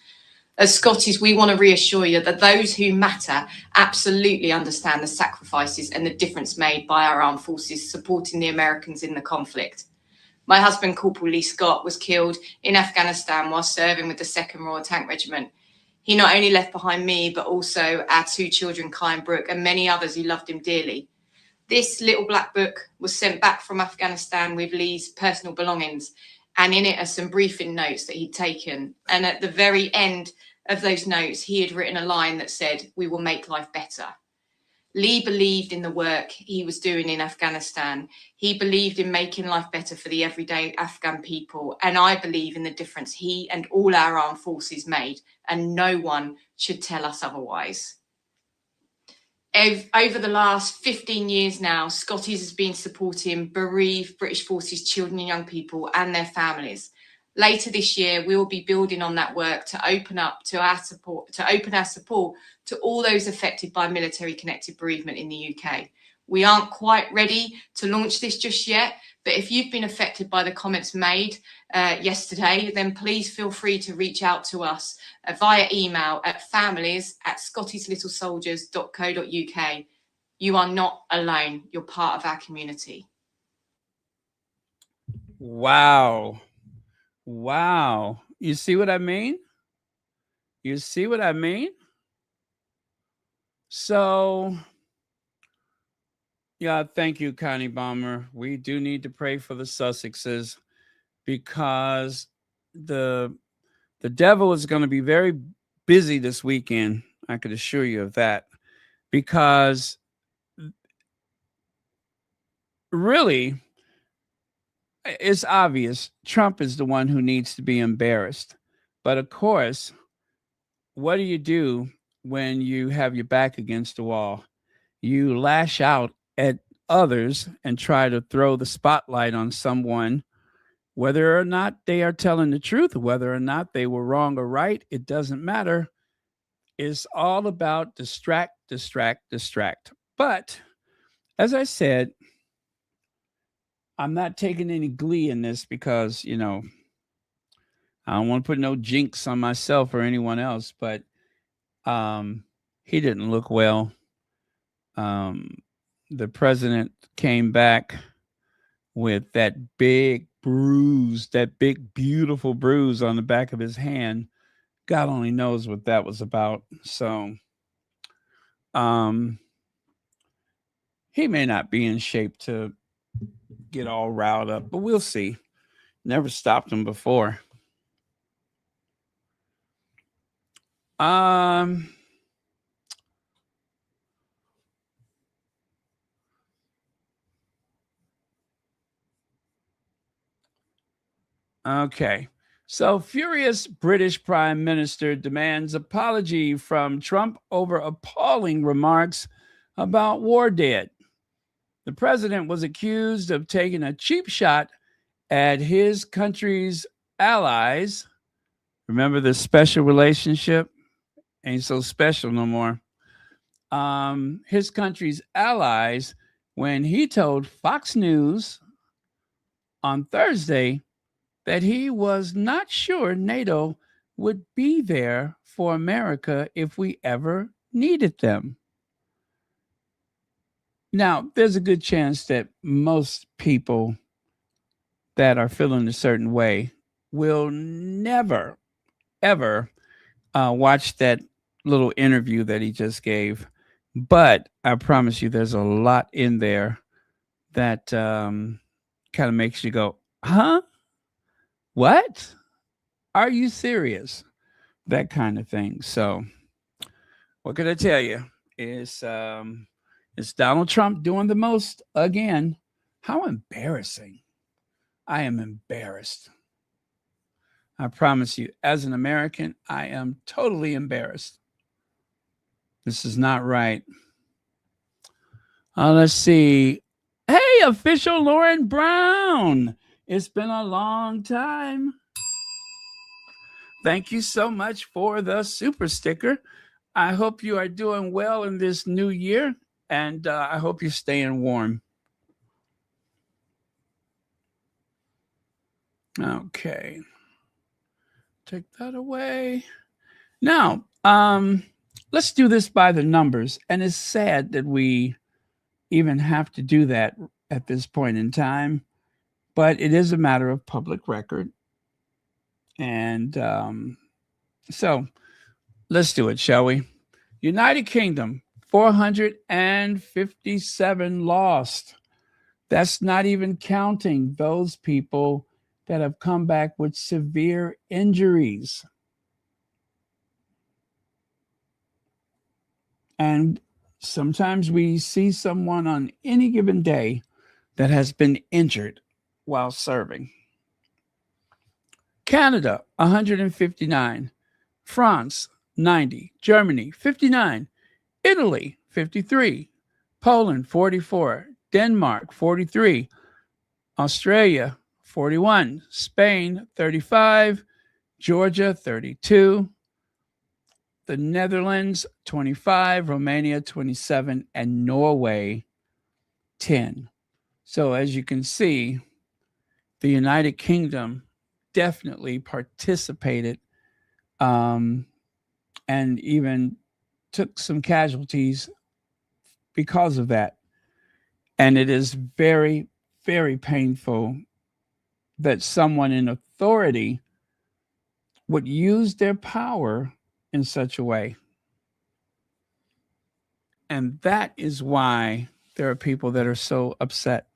As Scotties, we want to reassure you that those who matter absolutely understand the sacrifices and the difference made by our armed forces supporting the Americans in the conflict. My husband, Corporal Lee Scott, was killed in Afghanistan while serving with the 2nd Royal Tank Regiment. He not only left behind me, but also our 2 children, Kai and Brooke, and many others who loved him dearly. This little black book was sent back from Afghanistan with Lee's personal belongings, and in it are some briefing notes that he'd taken. And at the very end of those notes, he had written a line that said, "We will make life better." Lee believed in the work he was doing in Afghanistan. He believed in making life better for the everyday Afghan people. And I believe in the difference he and all our armed forces made. And no one should tell us otherwise. Over the last 15 years now, Scotties has been supporting bereaved British Forces children and young people and their families. Later this year, we will be building on that work to open our support to all those affected by military-connected bereavement in the UK. We aren't quite ready to launch this just yet, but if you've been affected by the comments made yesterday, then please feel free to reach out to us via email at families@scottislittle-soldiers.co.uk. You are not alone. You're part of our community.
Wow. You see what I mean? So, yeah, thank you, Connie Bomber. We do need to pray for the Sussexes because the devil is going to be very busy this weekend. I could assure you of that, because really, it's obvious Trump is the one who needs to be embarrassed. But of course, what do you do when you have your back against the wall? You lash out at others and try to throw the spotlight on someone, whether or not they are telling the truth, whether or not they were wrong or right. It doesn't matter. It's all about distract. But as I said, I'm not taking any glee in this because, I don't want to put no jinx on myself or anyone else, but he didn't look well. The president came back with that big bruise, that big, beautiful bruise on the back of his hand. God only knows what that was about. So, he may not be in shape to get all riled up, but we'll see. Never stopped him before. Okay. So, furious British Prime Minister demands apology from Trump over appalling remarks about war dead. The president was accused of taking a cheap shot at his country's allies. Remember the special relationship? Ain't so special no more. His country's allies when he told Fox News on Thursday that he was not sure NATO would be there for America if we ever needed them. Now, there's a good chance that most people that are feeling a certain way will never, ever watch that little interview that he just gave. But I promise you, there's a lot in there that kind of makes you go, huh? What? Are you serious? That kind of thing. So, what can I tell you? Is Donald Trump doing the most again? How embarrassing. I am embarrassed. I promise you, as an American, I am totally embarrassed. This is not right. Let's see. Hey, official Lauren Brown. It's been a long time. Thank you so much for the super sticker. I hope you are doing well in this new year, and I hope you're staying warm. Okay. Take that away. Now, let's do this by the numbers. And it's sad that we even have to do that at this point in time, but it is a matter of public record. And so let's do it, shall we? United Kingdom, 457 lost. That's not even counting those people that have come back with severe injuries. And sometimes we see someone on any given day that has been injured while serving. Canada, 159. France, 90. Germany, 59. Italy, 53. Poland, 44. Denmark, 43. Australia, 41. Spain, 35. Georgia, 32. The Netherlands, 25. Romania, 27. And Norway, 10. So as you can see, the United Kingdom definitely participated and even took some casualties because of that. And it is very, very painful that someone in authority would use their power in such a way. And that is why there are people that are so upset.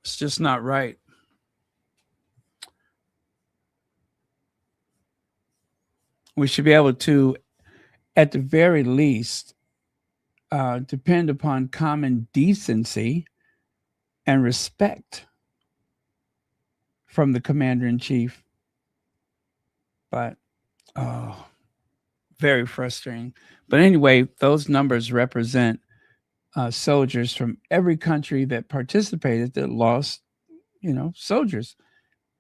It's just not right. We should be able to, at the very least, depend upon common decency and respect from the commander-in-chief. But, very frustrating. But anyway, those numbers represent soldiers from every country that participated that lost, soldiers.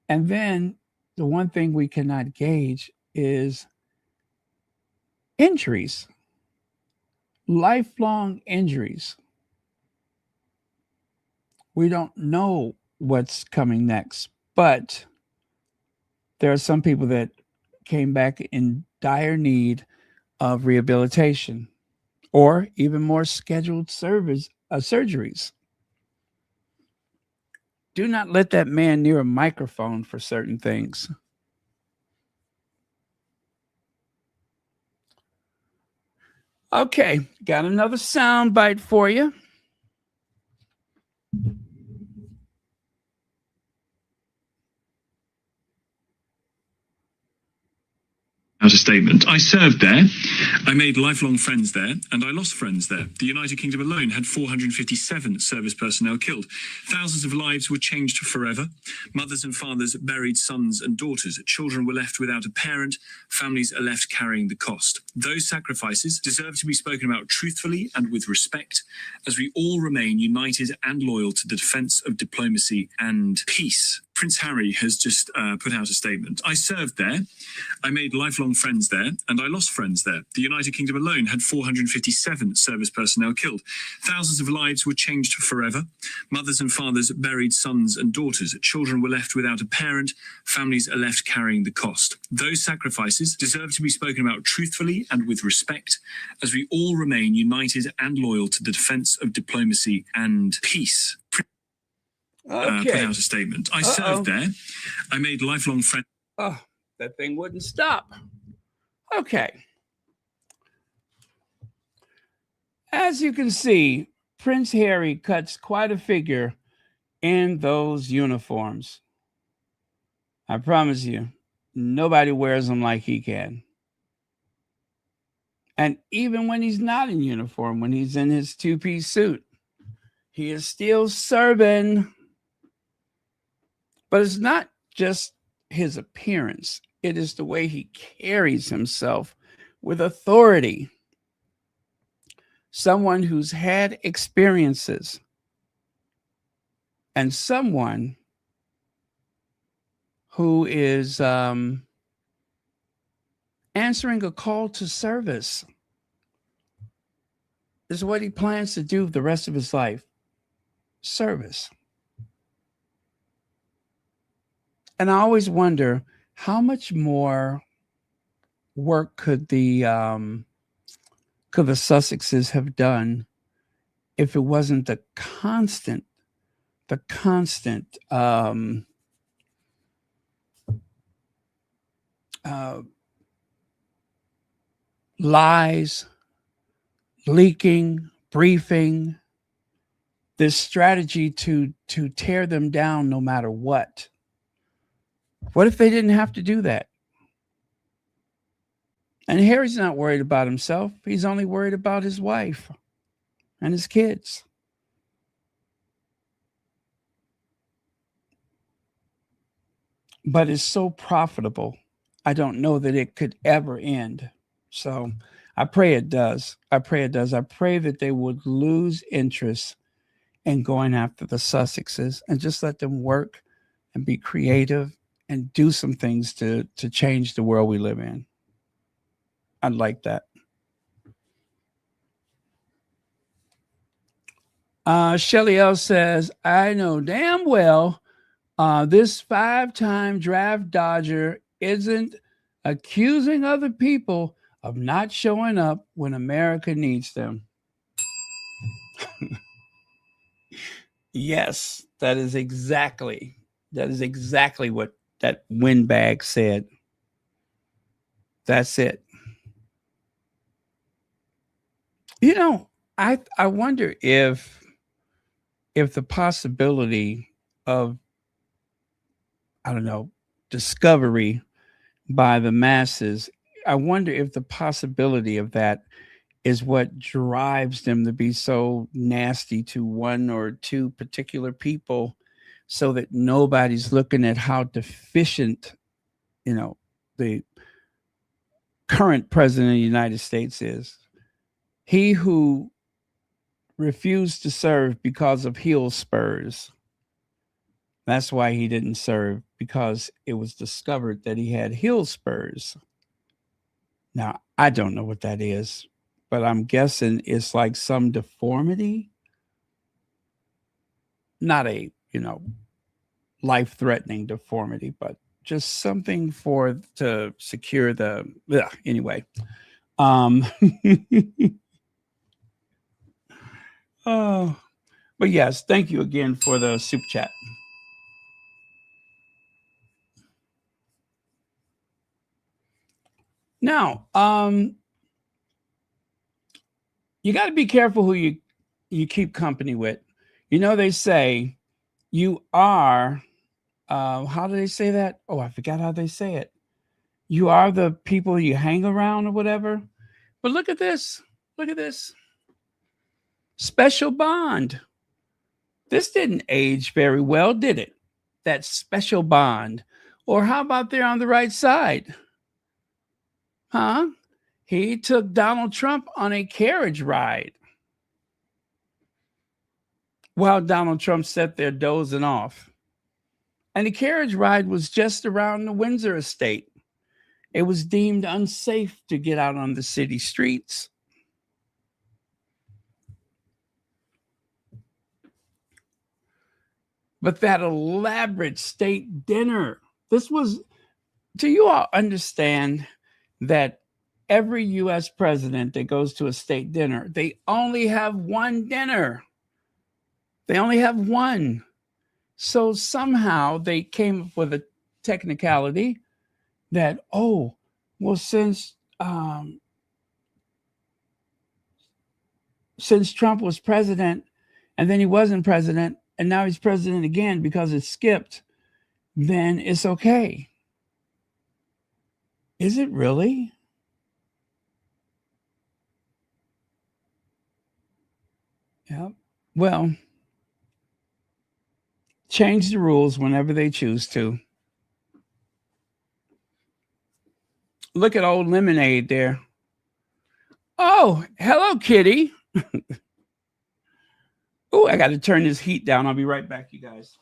And then the one thing we cannot gauge is injuries, lifelong injuries. We don't know what's coming next, but there are some people that came back in dire need of rehabilitation or even more scheduled surgeries. Do not let that man near a microphone for certain things. Okay, got another sound bite for you.
Out a statement. I served there. I made lifelong friends there, and I lost friends there. The United Kingdom alone had 457 service personnel killed. Thousands of lives were changed forever. Mothers and fathers buried sons and daughters. Children were left without a parent. Families are left carrying the cost. Those sacrifices deserve to be spoken about truthfully and with respect, as we all remain united and loyal to the defence of diplomacy and peace. Prince Harry has just put out a statement. I served there. I made lifelong friends there, and I lost friends there. The United Kingdom alone had 457 service personnel killed. Thousands of lives were changed forever. Mothers and fathers buried sons and daughters. Children were left without a parent. Families are left carrying the cost. Those sacrifices deserve to be spoken about truthfully and with respect, as we all remain united and loyal to the defence of diplomacy and peace.
Okay.
Put out a statement. I served there. I made lifelong friends.
Oh, That thing wouldn't stop. Okay. As you can see, Prince Harry cuts quite a figure in those uniforms. I promise you, nobody wears them like he can. And even when he's not in uniform, when he's in his two-piece suit, he is still serving. But it's not just his appearance. It is the way he carries himself with authority. Someone who's had experiences and someone who is answering a call to service. This is what he plans to do the rest of his life. Service. And I always wonder how much more work could the Sussexes have done if it wasn't the constant lies, leaking, briefing, this strategy to tear them down no matter what. What if they didn't have to do that? And Harry's not worried about himself. He's only worried about his wife and his kids. But it's so profitable. I don't know that it could ever end. So I pray it does. I pray that they would lose interest in going after the Sussexes and just let them work and be creative and do some things to change the world we live in. I'd like that. Shelly L says, I know damn well this 5-time draft dodger isn't accusing other people of not showing up when America needs them. Yes, that is exactly what that windbag said. That's it. You know, I wonder if the possibility of, I don't know, discovery by the masses, I wonder if the possibility of that is what drives them to be so nasty to one or two particular people, so that nobody's looking at how deficient, the current president of the United States is. He who refused to serve because of heel spurs. That's why he didn't serve, because it was discovered that he had heel spurs. Now, I don't know what that is, but I'm guessing it's like some deformity. Not a, life-threatening deformity, but just something to secure the, anyway. Oh, but yes, thank you again for the super chat. Now, you got to be careful who you keep company with. They say you are, how do they say that? Oh, I forgot how they say it. You are the people you hang around or whatever. But look at this. Look at this. Special bond. This didn't age very well, did it? That special bond. Or how about there on the right side? Huh? He took Donald Trump on a carriage ride while Donald Trump sat there dozing off. And the carriage ride was just around the Windsor estate. It was deemed unsafe to get out on the city streets. But that elaborate state dinner, do you all understand that every U.S. president that goes to a state dinner, they only have one dinner. They only have one. So somehow they came up with a technicality that, oh, well, since Trump was president and then he wasn't president and now he's president again because it skipped, then it's okay. Is it really? Yeah. Well, change the rules whenever they choose to. Look at old Lemonade there. Oh, hello, kitty. Oh, I got to turn this heat down. I'll be right back, you guys.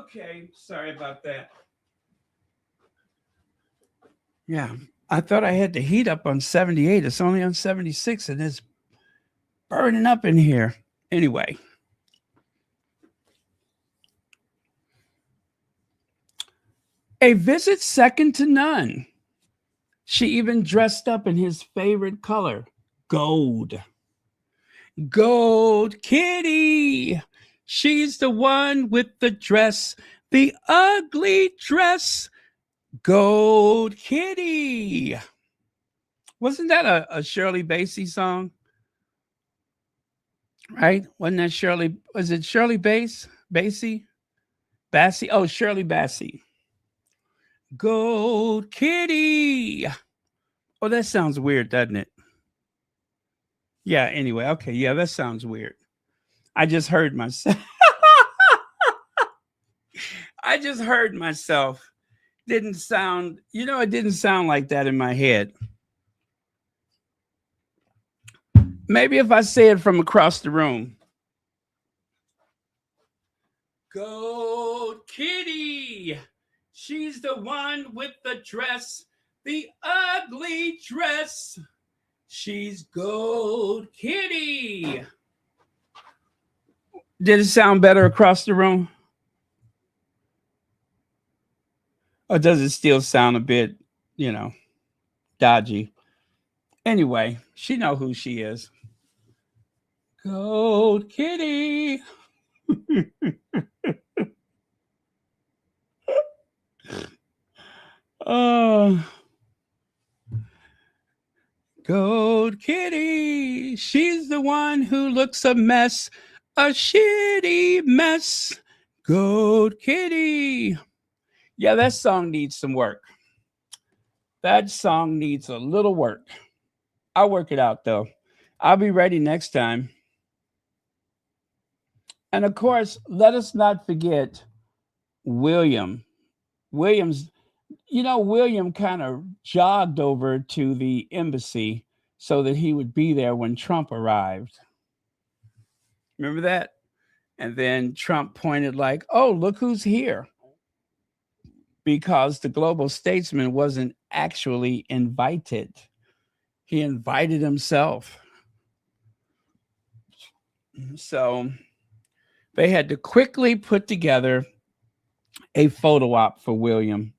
Okay, sorry about that. Yeah, I thought I had the heat up on 78. It's only on 76 and it's burning up in here. Anyway. A visit second to none. She even dressed up in his favorite color, gold. Gold kitty. She's the one with the dress, the ugly dress. Gold kitty. Wasn't that a Shirley Bassey song? Right? Wasn't that Shirley? Was it Shirley Bassey? Bassey? Oh, Shirley Bassey. Gold kitty. Oh, that sounds weird, doesn't it? Yeah, anyway. Okay, yeah, that sounds weird. I just heard myself. I just heard myself. Didn't sound, it didn't sound like that in my head. Maybe if I say it from across the room. Gold kitty. She's the one with the dress, the ugly dress. She's gold kitty. Did it sound better across the room? Or does it still sound a bit, dodgy? Anyway, she know who she is. Gold kitty. Oh, gold kitty. She's the one who looks a mess, a shitty mess. Gold kitty. Yeah, that song needs some work. That song needs a little work. I'll work it out, though. I'll be ready next time. And of course, let us not forget William. William kind of jogged over to the embassy so that he would be there when Trump arrived. Remember that? And then Trump pointed like, oh, look who's here. Because the global statesman wasn't actually invited. He invited himself. So they had to quickly put together a photo op for William.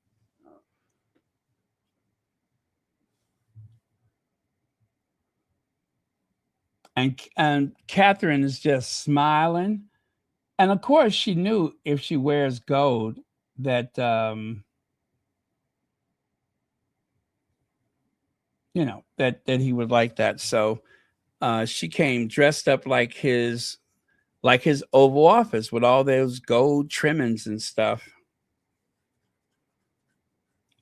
And Catherine is just smiling. And of course, she knew if she wears gold that, that he would like that. So she came dressed up like his Oval Office with all those gold trimmings and stuff.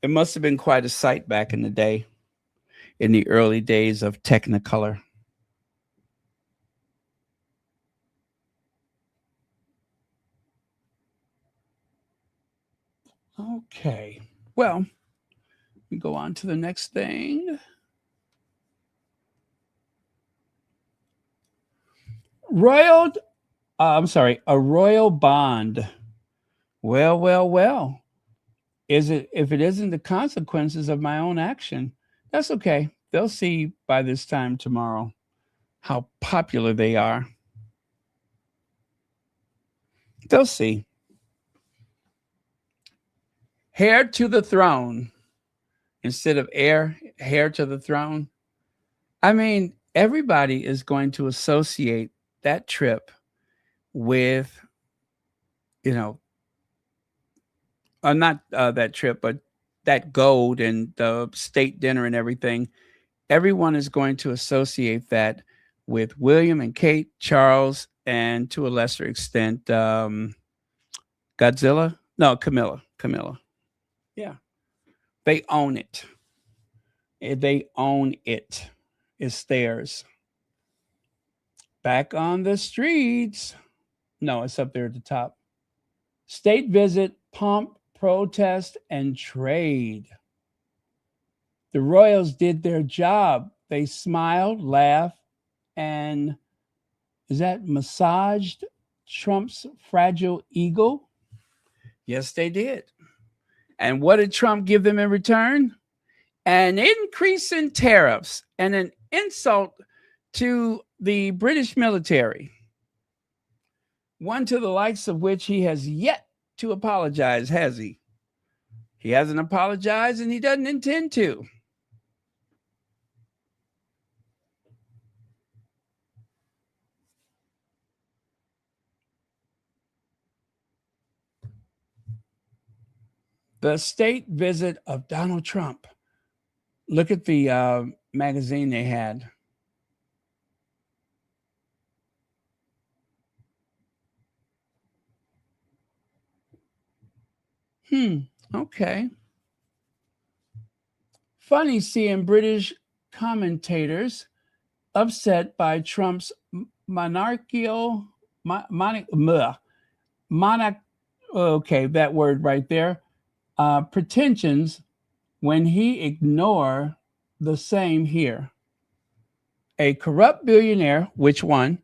It must have been quite a sight back in the day, in the early days of Technicolor. Okay, well, we go on to the next thing. A royal bond. Well. If it isn't the consequences of my own action, that's okay. They'll see by this time tomorrow how popular they are. They'll see. Heir to the throne instead of heir to the throne. I mean, everybody is going to associate that trip with, not that trip, but that gold and the state dinner and everything. Everyone is going to associate that with William and Kate, Charles, and to a lesser extent, Godzilla. No, Camilla. Yeah. They own it. They own it. It's theirs. Back on the streets. No, it's up there at the top. State visit, pomp, protest, and trade. The royals did their job. They smiled, laughed, and massaged Trump's fragile ego? Yes, they did. And what did Trump give them in return? An increase in tariffs and an insult to the British military. One to the likes of which he has yet to apologize, has he? He hasn't apologized and he doesn't intend to. The state visit of Donald Trump. Look at the magazine they had. Okay. Funny seeing British commentators upset by Trump's monarchical okay, that word right there. Pretensions when he ignore the same here. A corrupt billionaire, which one?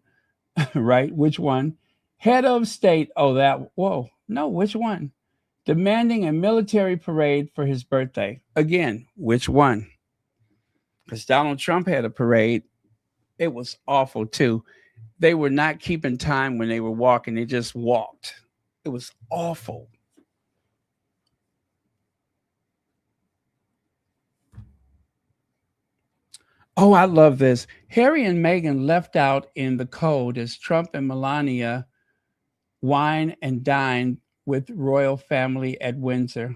Right, which one? Head of state, which one? Demanding a military parade for his birthday. Again, which one? Because Donald Trump had a parade. It was awful too. They were not keeping time when they were walking. They just walked. It was awful. Oh, I love this. Harry and Meghan left out in the cold as Trump and Melania wine and dine with royal family at Windsor.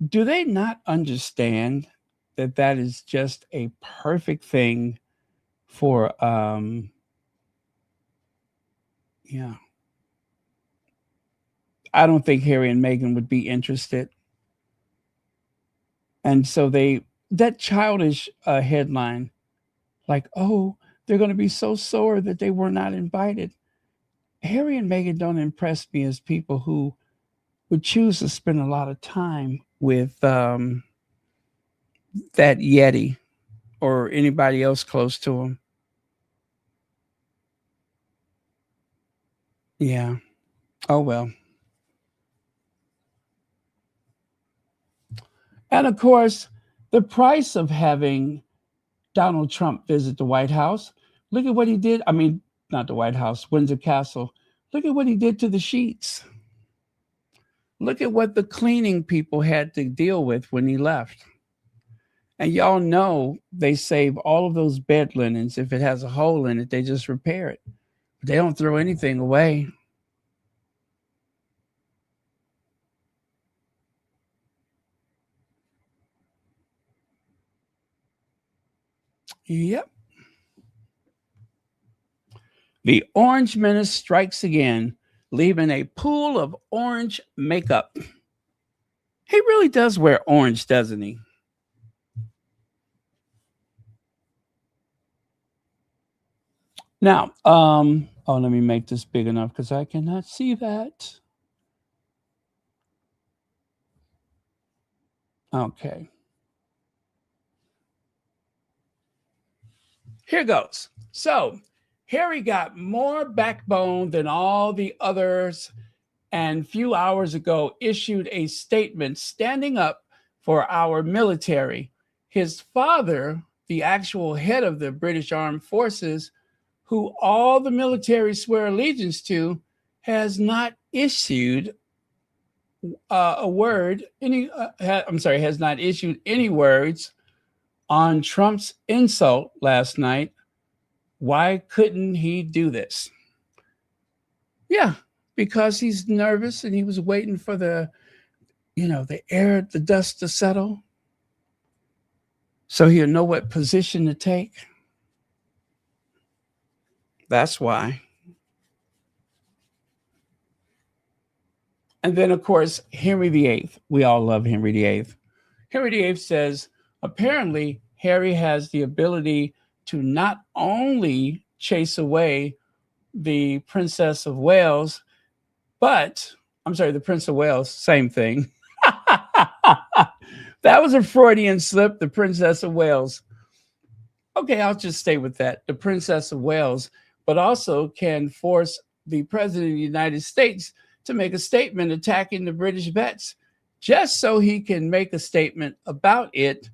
Do they not understand that that is just a perfect thing for, I don't think Harry and Meghan would be interested. And so that childish headline, like, oh, they're going to be so sore that they were not invited. Harry and Meghan don't impress me as people who would choose to spend a lot of time with that Yeti or anybody else close to him. Yeah. Oh, well. And of course, the price of having Donald Trump visit the White House. Look at what he did. I mean, not the White House, Windsor Castle. Look at what he did to the sheets. Look at what the cleaning people had to deal with when he left. And y'all know they save all of those bed linens. If it has a hole in it, they just repair it. They don't throw anything away. Yep. The Orange Menace strikes again, leaving a pool of orange makeup. He really does wear orange, doesn't he? Now, let me make this big enough because I cannot see that. Okay. Here goes. So, Harry got more backbone than all the others, and a few hours ago issued a statement standing up for our military. His father, the actual head of the British Armed Forces, who all the military swear allegiance to, has not issued has not issued any words on Trump's insult last night. Why couldn't he do this? Yeah, because he's nervous and he was waiting for the dust to settle so he'll know what position to take. That's why. And then, of course, Henry VIII. We all love Henry VIII. Henry VIII says, apparently, Harry has the ability to not only chase away the Princess of Wales, the Prince of Wales, same thing. That was a Freudian slip, the Princess of Wales. Okay, I'll just stay with that, the Princess of Wales, but also can force the President of the United States to make a statement attacking the British vets, just so he can make a statement about it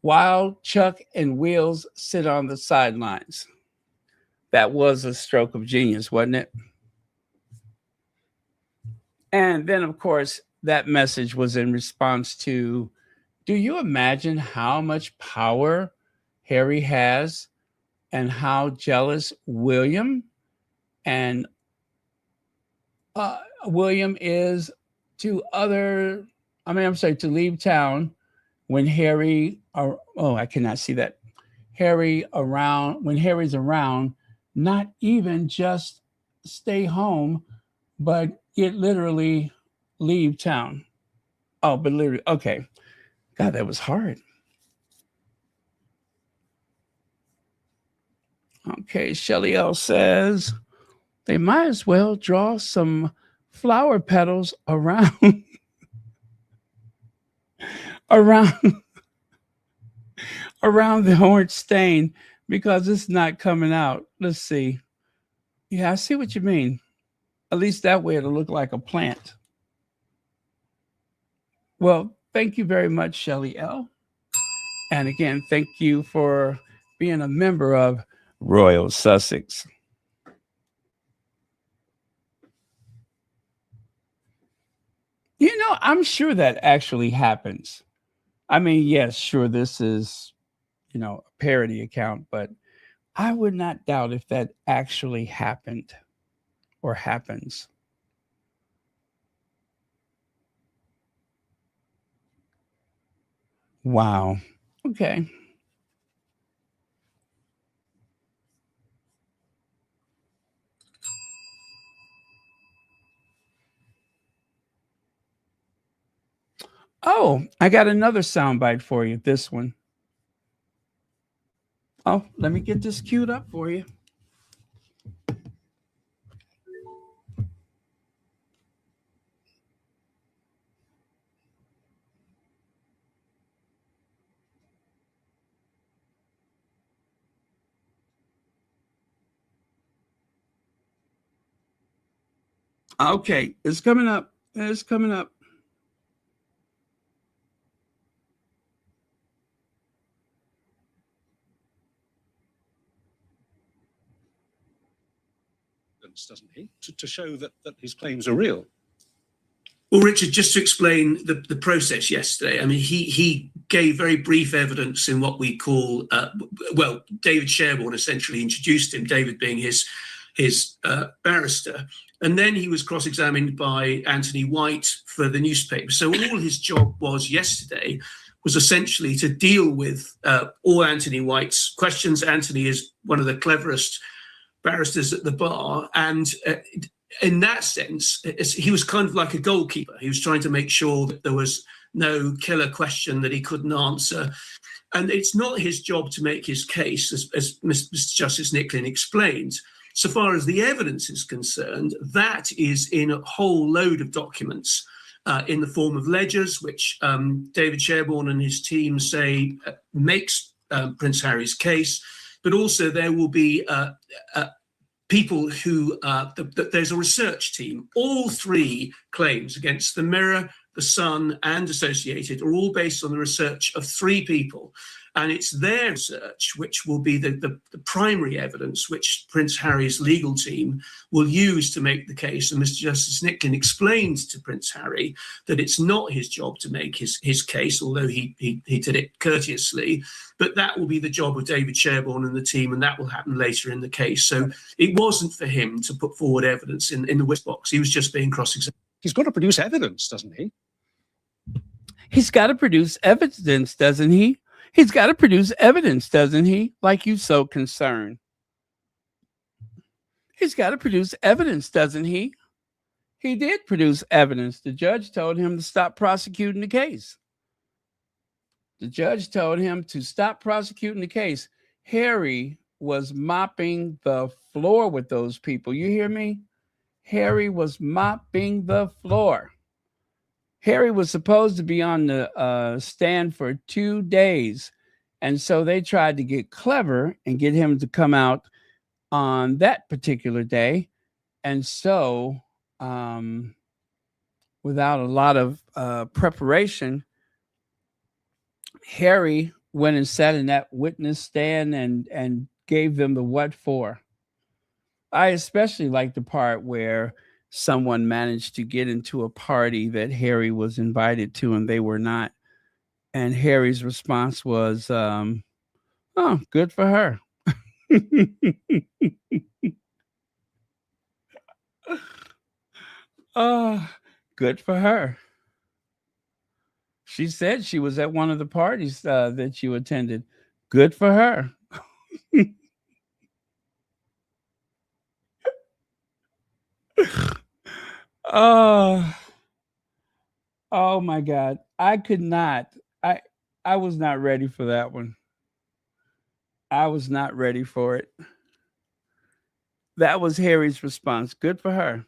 while Chuck and Wheels sit on the sidelines. That was a stroke of genius, wasn't it? And then, of course, that message was in response to, do you imagine how much power Harry has and how jealous William is to leave town when Harry's around, not even just stay home, but it literally leave town. Oh, but literally, okay. God, that was hard. Okay, Shelly L says they might as well draw some flower petals around the orange stain because it's not coming out. Let's see. Yeah, I see what you mean. At least that way it'll look like a plant. Well, thank you very much, Shelly L. And again, thank you for being a member of Royal Sussex. You know, I'm sure that actually happens. I mean, yes, sure, this is, a parody account, but I would not doubt if that actually happened or happens. Wow. Okay. Oh, I got another soundbite for you. This one. Oh, let me get this queued up for you. Okay, it's coming up. It's coming up.
Doesn't he, to show that his claims are real?
Well, Richard, just to explain the process yesterday, I mean, he gave very brief evidence in what we call, David Sherborne essentially introduced him, David being his barrister. And then he was cross-examined by Anthony White for the newspaper. So all his job was yesterday was essentially to deal with all Anthony White's questions. Anthony is one of the cleverest barristers at the bar. And in that sense, he was kind of like a goalkeeper. He was trying to make sure that there was no killer question that he couldn't answer. And it's not his job to make his case, as Mr. Justice Nicklin explained. So far as the evidence is concerned, that is in a whole load of documents in the form of ledgers, which David Sherborne and his team say makes Prince Harry's case. But also there will be people who, there's a research team. All three claims against the Mirror, the Sun and Associated are all based on the research of three people. And it's their research which will be the primary evidence which Prince Harry's legal team will use to make the case. And Mr. Justice Nicklin explained to Prince Harry that it's not his job to make his case, although he did it courteously, but that will be the job of David Sherborne and the team, and that will happen later in the case. So it wasn't for him to put forward evidence in the witness box. He was just being cross-examined.
He's got to produce evidence, doesn't he?
He's got to produce evidence, doesn't he? He's got to produce evidence, doesn't he? Like you so concerned. He's got to produce evidence, doesn't he? He did produce evidence. The judge told him to stop prosecuting the case. The judge told him to stop prosecuting the case. Harry was mopping the floor with those people. You hear me? Harry was mopping the floor. Harry was supposed to be on the stand for 2 days. And so they tried to get clever and get him to come out on that particular day. And so without a lot of preparation, Harry went and sat in that witness stand and gave them the what for. I especially like the part where someone managed to get into a party that Harry was invited to and they were not. And Harry's response was, oh, good for her. Oh, good for her. She said she was at one of the parties that you attended. Good for her. Oh my God. I could not. I was not ready for that one. I was not ready for it. That was Harry's response. Good for her.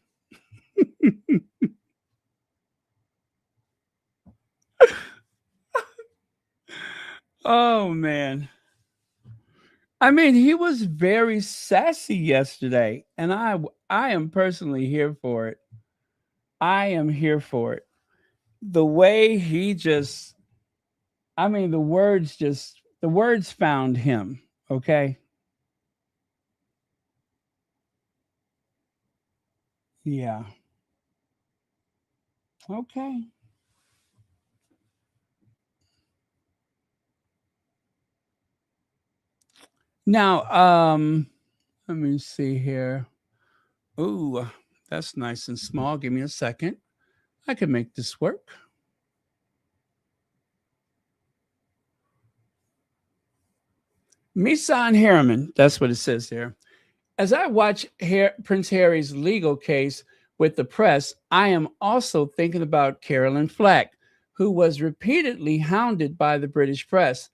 Oh man. I mean, he was very sassy yesterday, and I am personally here for it. I am here for it. The way he just, I mean, the words found him, okay? Yeah. Okay. Now, let me see here. Ooh, that's nice and small. Give me a second. I can make this work. Misan Harriman, that's what it says there. As I watch Prince Harry's legal case with the press, I am also thinking about Caroline Flack, who was repeatedly hounded by the British press.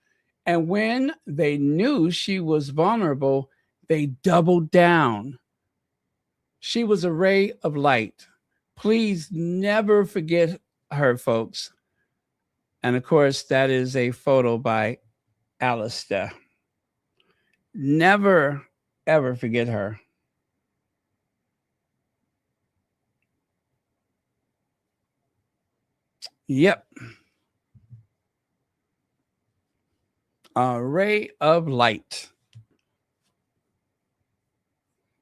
And when they knew she was vulnerable, they doubled down. She was a ray of light. Please never forget her, folks. And of course, that is a photo by Alistair. Never, ever forget her. Yep. A ray of light.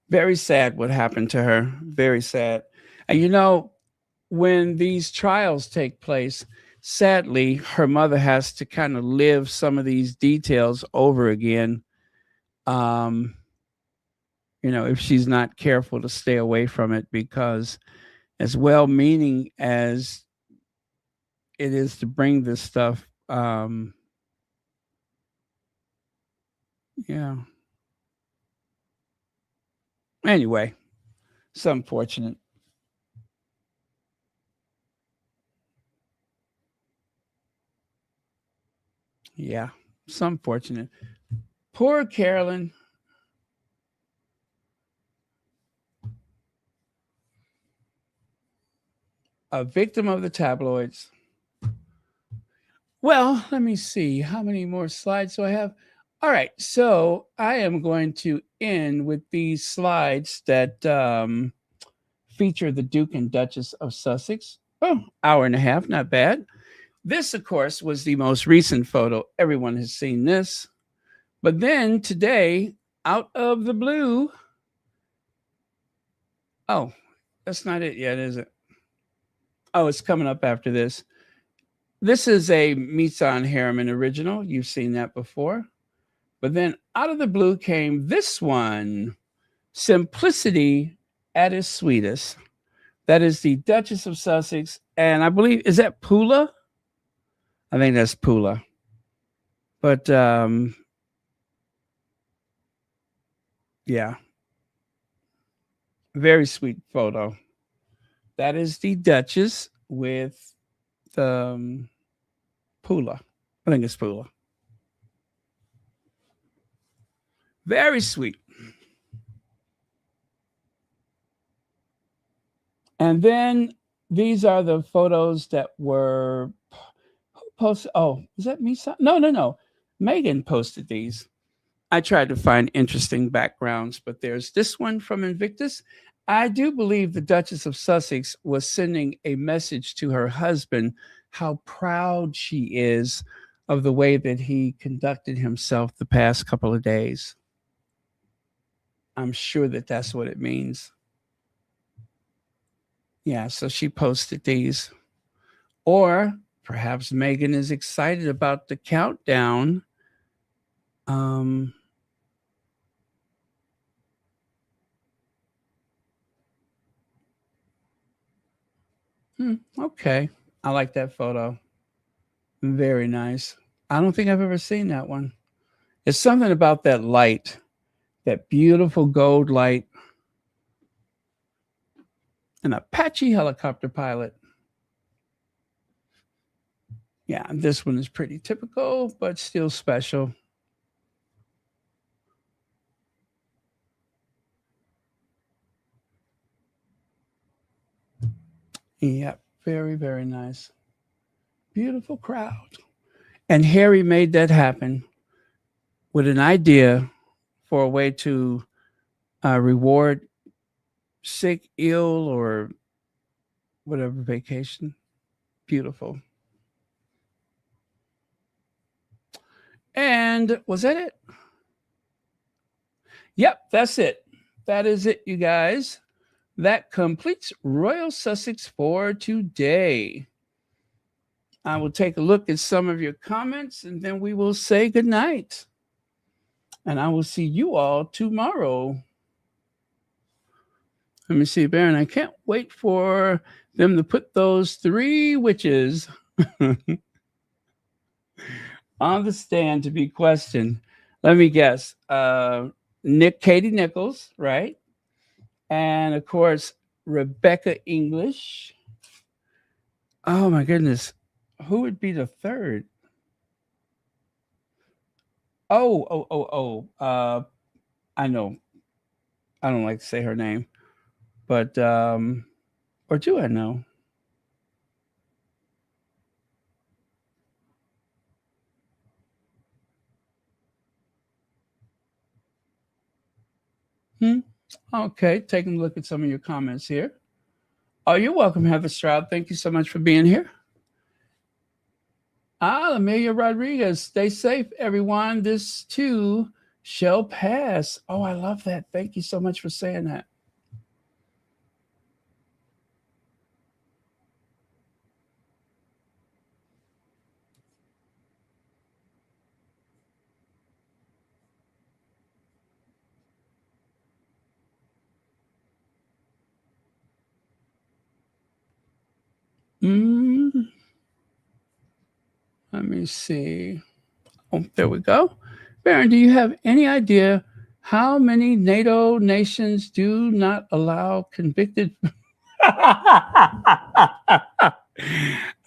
Very sad what happened to her. Very sad. And you know, when these trials take place, sadly, her mother has to kind of live some of these details over again. You know, if she's not careful to stay away from it, because as well-meaning as it is to bring this stuff, yeah. Anyway, it's unfortunate. Yeah, it's unfortunate. Poor Carolyn. A victim of the tabloids. Well, let me see. How many more slides do I have? All right. So I am going to end with these slides that feature the Duke and Duchess of Sussex. Oh, hour and a half. Not bad. This, of course, was the most recent photo. Everyone has seen this. But then today, out of the blue, oh, that's not it yet, is it? Oh, it's coming up after this. This is a Misan Harriman original. You've seen that before. But then out of the blue came this one, Simplicity at its Sweetest. That is the Duchess of Sussex. And I believe, is that Pula? I think that's Pula. But yeah, very sweet photo. That is the Duchess with the Pula. I think it's Pula. Very sweet. And then these are the photos that were posted. Oh, is that me? No. Meghan posted these. I tried to find interesting backgrounds, but there's this one from Invictus. I do believe the Duchess of Sussex was sending a message to her husband how proud she is of the way that he conducted himself the past couple of days. I'm sure that that's what it means. Yeah, so she posted these. Or perhaps Meghan is excited about the countdown. Okay. I like that photo. Very nice. I don't think I've ever seen that one. It's something about that light, that beautiful gold light. An Apache helicopter pilot. Yeah, this one is pretty typical, but still special. Yep, very, very nice. Beautiful crowd. And Harry made that happen with an idea for a way to reward sick, ill, or whatever vacation. Beautiful. And was that it? Yep, that's it. That is it, you guys. That completes Royal Sussex for today. I will take a look at some of your comments and then we will say goodnight. And I will see you all tomorrow. Let me see, Baron. I can't wait for them to put those 3 witches on the stand to be questioned. Let me guess. Katie Nichols, right? And of course, Rebecca English. Oh my goodness. Who would be the third? I know. I don't like to say her name. But or do I know? Okay, taking a look at some of your comments here. Oh, you're welcome, Heather Stroud. Thank you so much for being here. Amelia Rodriguez, stay safe, everyone. This too shall pass. Oh, I love that. Thank you so much for saying that. Let me see. Oh, there we go. Baron, do you have any idea how many NATO nations do not allow convicted?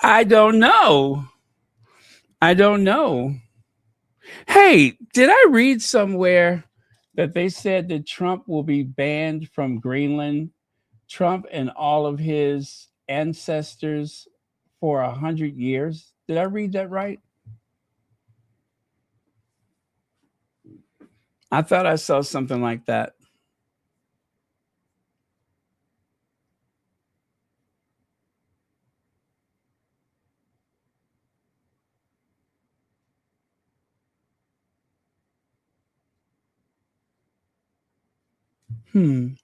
I don't know. Hey, did I read somewhere that they said that Trump will be banned from Greenland? Trump and all of his ancestors for 100 years. Did I read that right? I thought I saw something like that.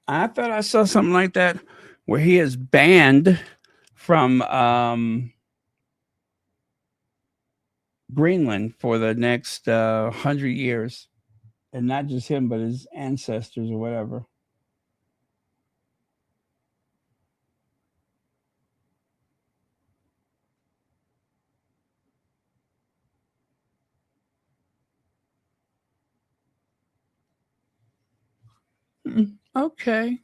I thought I saw something like that where he is banned from Greenland for the next 100 years. And not just him, but his ancestors or whatever. Okay.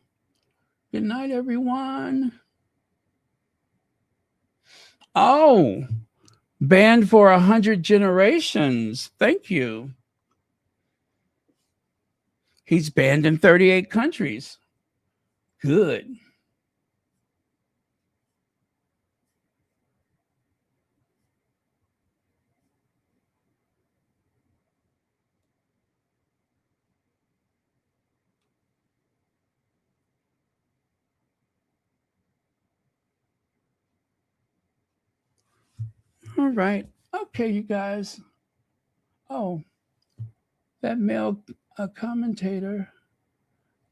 Good night, everyone. Oh, banned for 100 generations. Thank you. He's banned in 38 countries. Good. All right. Okay, you guys. Oh, that male commentator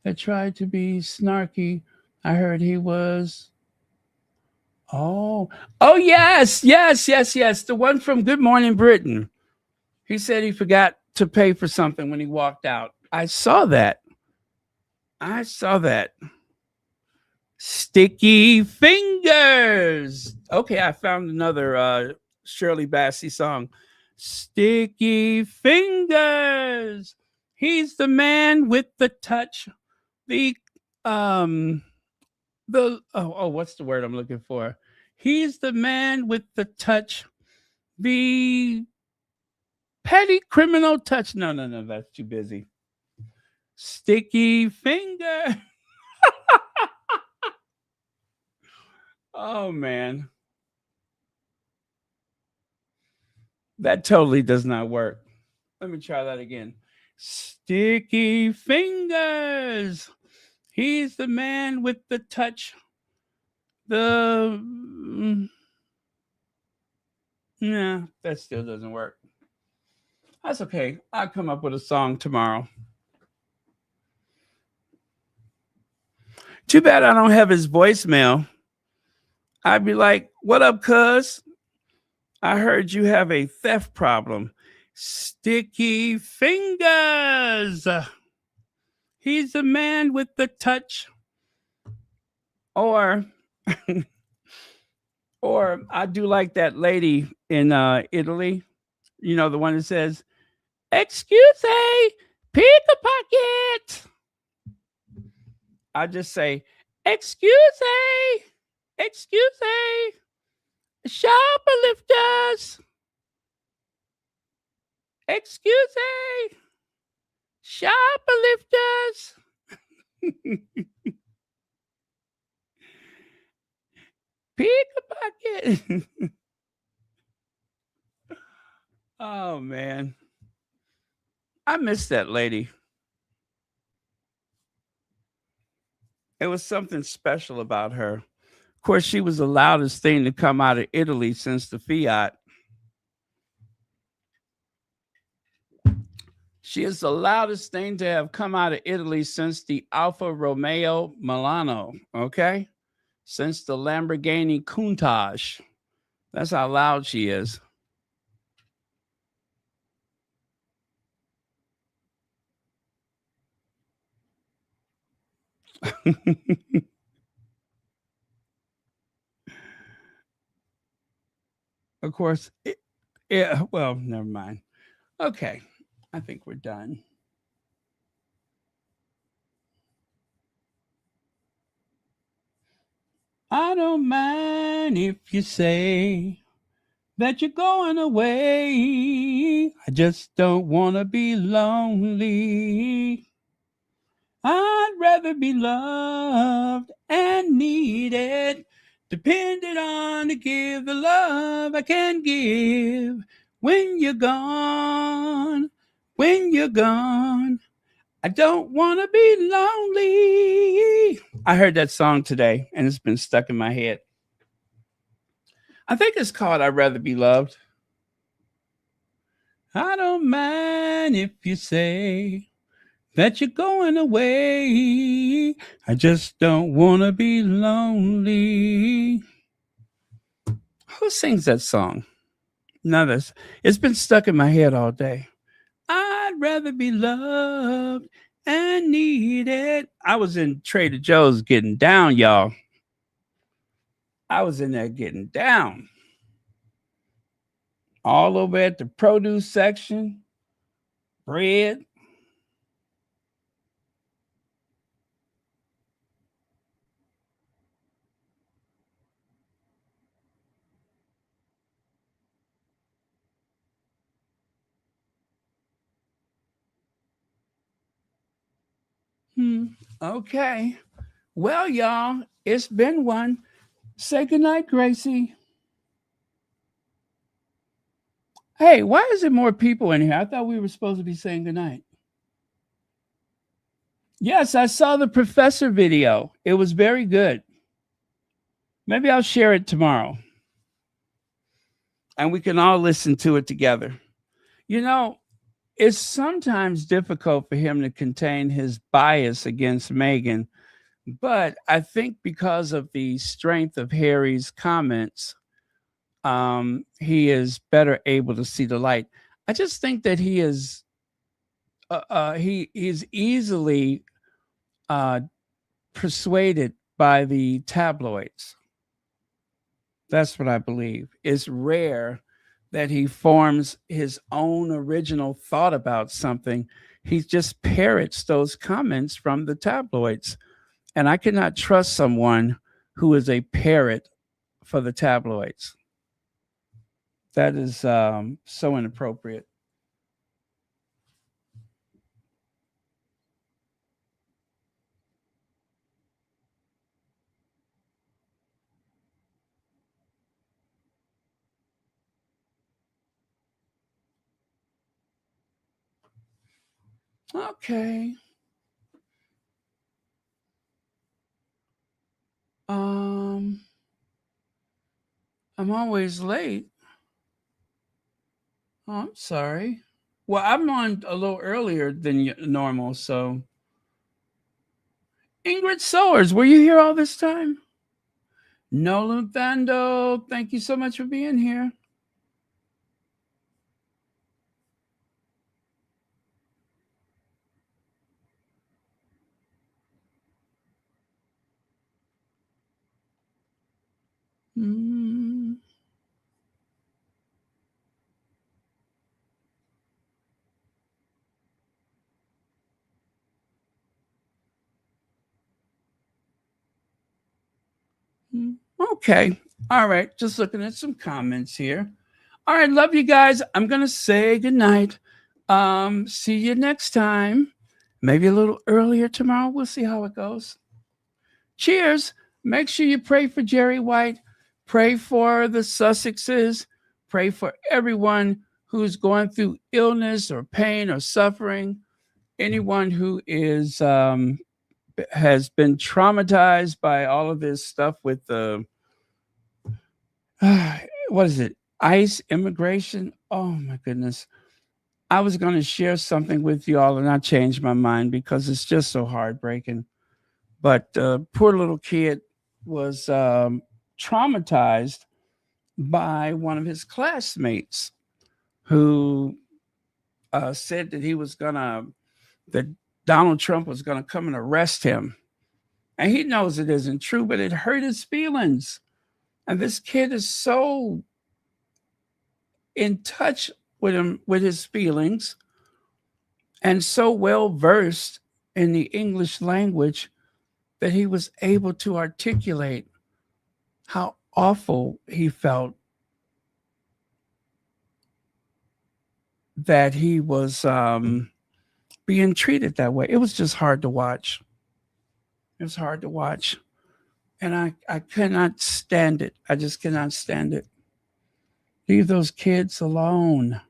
that tried to be snarky. I heard he was. Oh, yes. The one from Good Morning Britain. He said he forgot to pay for something when he walked out. I saw that. Sticky Fingers. Okay, I found another Shirley Bassey song. Sticky Fingers. He's the man with the touch. What's the word I'm looking for? He's the man with the touch. The petty criminal touch. No, that's too busy. Sticky Finger. Oh, man. That totally does not work. Let me try that again. Sticky Fingers. He's the man with the touch. Nah, that still doesn't work. That's okay. I'll come up with a song tomorrow. Too bad I don't have his voicemail. I'd be like, what up, cuz? I heard you have a theft problem. Sticky Fingers. He's the man with the touch. Or I do like that lady in Italy. You know, the one that says, excuse me, pickpocket. I just say, excuse me, shoplifters. Excuse me, shoplifters. Pickpocket. Oh, man. I miss that lady. It was something special about her. Of course, she was the loudest thing to come out of Italy since the Fiat. She is the loudest thing to have come out of Italy since the Alfa Romeo Milano, okay? Since the Lamborghini Countach. That's how loud she is. Of course, well, never mind. Okay, I think we're done. I don't mind if you say that you're going away. I just don't want to be lonely. I'd rather be loved and needed, dependent on to give the love I can give. When you're gone, I don't want to be lonely. I heard that song today, and it's been stuck in my head. I think it's called I'd Rather Be Loved. I don't mind if you say that you're going away. I just don't want to be lonely. Who sings that song? None of us. It's been stuck in my head all day. I'd rather be loved and needed. I was in Trader Joe's getting down, y'all. I was in there getting down. All over at the produce section, bread. Okay. Well, y'all, it's been one. Say goodnight, Gracie. Hey, why is there more people in here? I thought we were supposed to be saying goodnight. Yes, I saw the professor video. It was very good. Maybe I'll share it tomorrow. And we can all listen to it together. You know, it's sometimes difficult for him to contain his bias against Meghan, but I think because of the strength of Harry's comments, he is better able to see the light. I just think that he is easily persuaded by the tabloids. That's what I believe. It's rare that he forms his own original thought about something. He just parrots those comments from the tabloids. And I cannot trust someone who is a parrot for the tabloids. That is so inappropriate. Okay. I'm always late. Oh, I'm sorry. Well, I'm on a little earlier than normal, so. Ingrid Sowers, were you here all this time? No, Luthando, thank you so much for being here. Okay. All right. Just looking at some comments here. All right. Love you guys. I'm going to say goodnight. See you next time. Maybe a little earlier tomorrow. We'll see how it goes. Cheers. Make sure you pray for Jerry White. Pray for the Sussexes. Pray for everyone who's going through illness or pain or suffering. Anyone who is has been traumatized by all of this stuff with the what is it? ICE immigration. Oh my goodness. I was going to share something with you all and I changed my mind because it's just so heartbreaking. But poor little kid was traumatized by one of his classmates who said that Donald Trump was going to come and arrest him. And he knows it isn't true, but it hurt his feelings. And this kid is so in touch with his feelings and so well versed in the English language that he was able to articulate how awful he felt that he was being treated that way. It was just hard to watch. It was hard to watch. And I cannot stand it. I just cannot stand it. Leave those kids alone.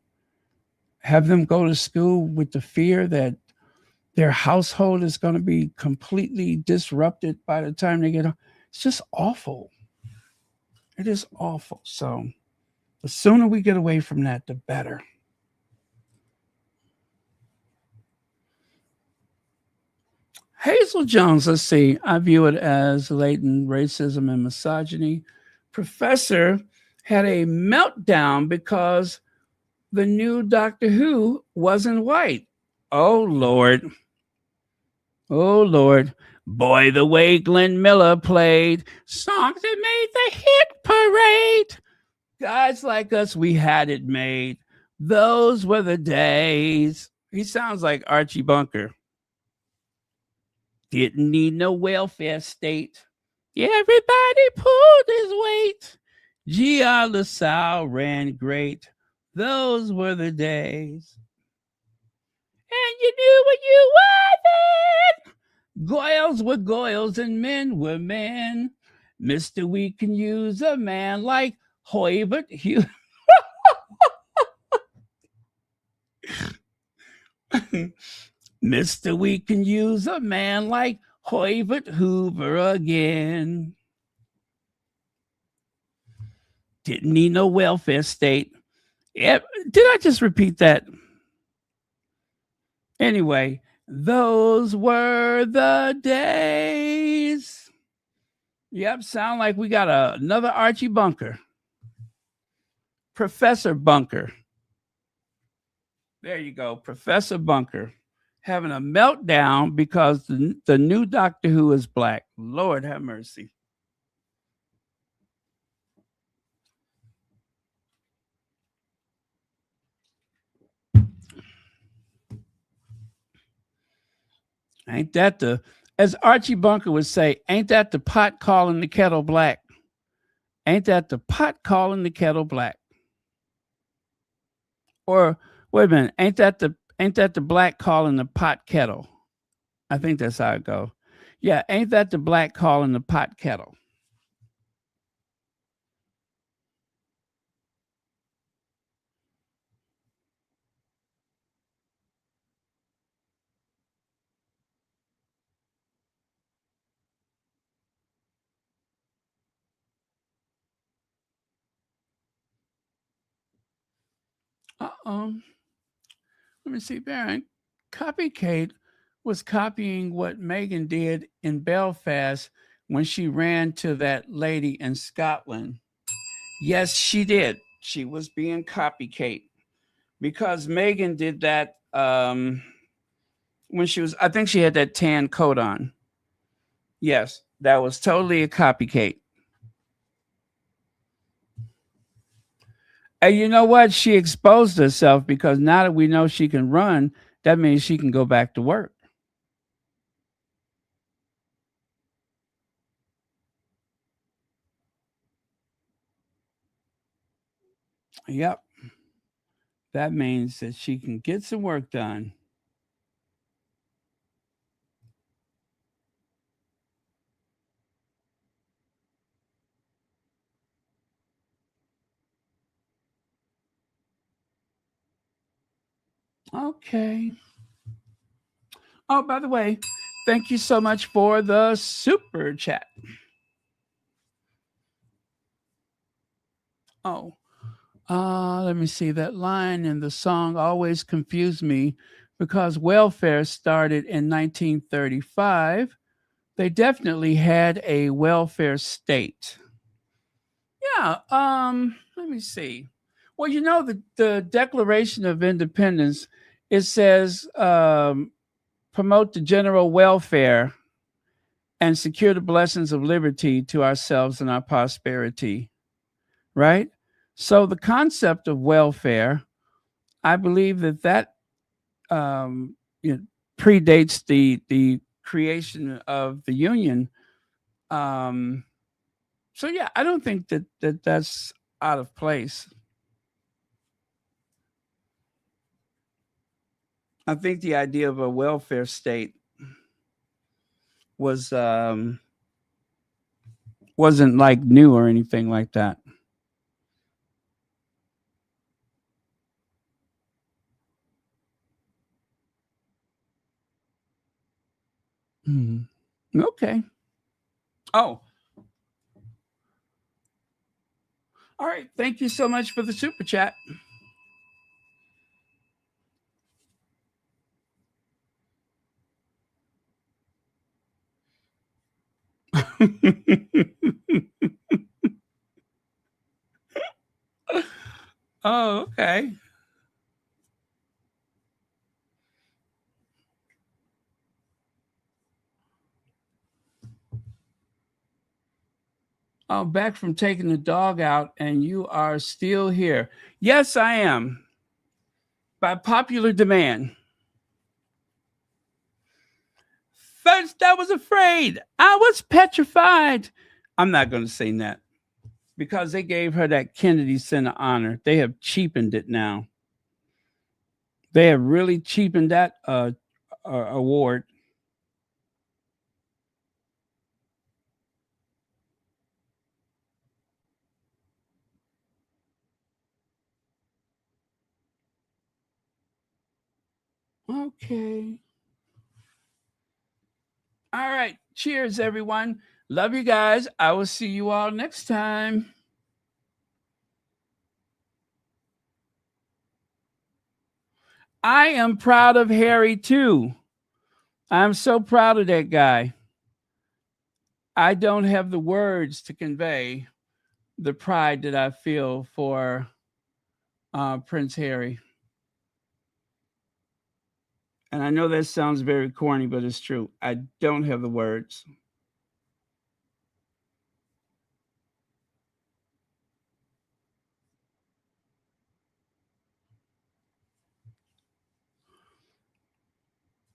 Have them go to school with the fear that their household is going to be completely disrupted by the time they get home. It's just awful. It is awful. So the sooner we get away from that, the better. Hazel Jones, let's see. I view it as latent racism and misogyny. Professor had a meltdown because the new Doctor Who wasn't white. Oh, Lord. Oh, Lord. Boy, the way Glenn Miller played songs that made the hit parade. Guys like us, we had it made. Those were the days. He sounds like Archie Bunker. Didn't need no welfare state. Everybody pulled his weight. G.R. LaSalle ran great. Those were the days. And you knew what you were then. Goyles were goyles and men were men. Mister, we can use a man like Hoybert Hugh. Mister, we can use a man like Hoybert Hoover again. Didn't need no welfare state. Did I just repeat that? Anyway, those were the days. Yep, sound like we got another Archie Bunker. Professor Bunker. There you go, Professor Bunker. Having a meltdown because the new Doctor Who is black. Lord have mercy. Ain't that as Archie Bunker would say, ain't that the pot calling the kettle black? Ain't that the pot calling the kettle black? Or wait a minute, ain't that the black calling the pot kettle? I think that's how it go. Yeah, ain't that the black calling the pot kettle? Uh-oh. Let me see, Baron. Copycat was copying what Meghan did in Belfast when she ran to that lady in Scotland. Yes, she did. She was being copycat because Meghan did that when she was, I think she had that tan coat on. Yes, that was totally a copycat. And you know what? She exposed herself because now that we know she can run, that means she can go back to work. Yep. That means that she can get some work done. Okay. Oh, by the way, thank you so much for the super chat. Oh, let me see. That line in the song always confused me because welfare started in 1935. They definitely had a welfare state. Yeah. Let me see. Well, you know, the Declaration of Independence, it says promote the general welfare and secure the blessings of liberty to ourselves and our prosperity, right? So the concept of welfare, I believe that predates the creation of the Union. So yeah, I don't think that's out of place. I think the idea of a welfare state wasn't like new or anything like that. Okay. Oh. All right. Thank you so much for the super chat. Oh, okay. Oh, back from taking the dog out, and you are still here. Yes, I am. By popular demand. First, I was afraid. I was petrified. I'm not going to say that because they gave her that Kennedy Center honor. They have cheapened it now. They have really cheapened that award. Okay. All right. Cheers, everyone. Love you guys. I will see you all next time. I am proud of Harry too. I'm so proud of that guy. I don't have the words to convey the pride that I feel for Prince Harry. And I know that sounds very corny, but it's true. I don't have the words.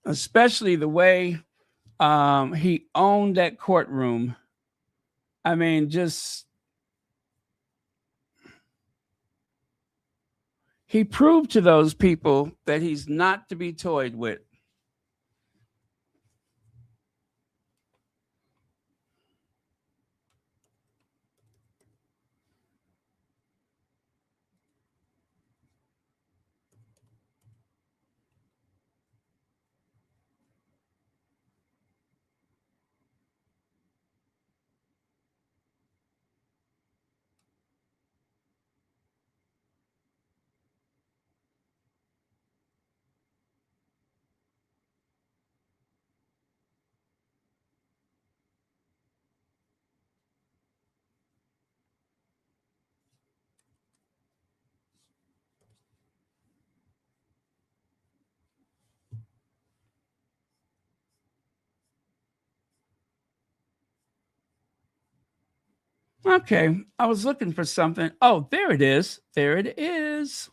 Especially the way he owned that courtroom. I mean, just he proved to those people that he's not to be toyed with. Okay, I was looking for something. Oh, there it is. There it is.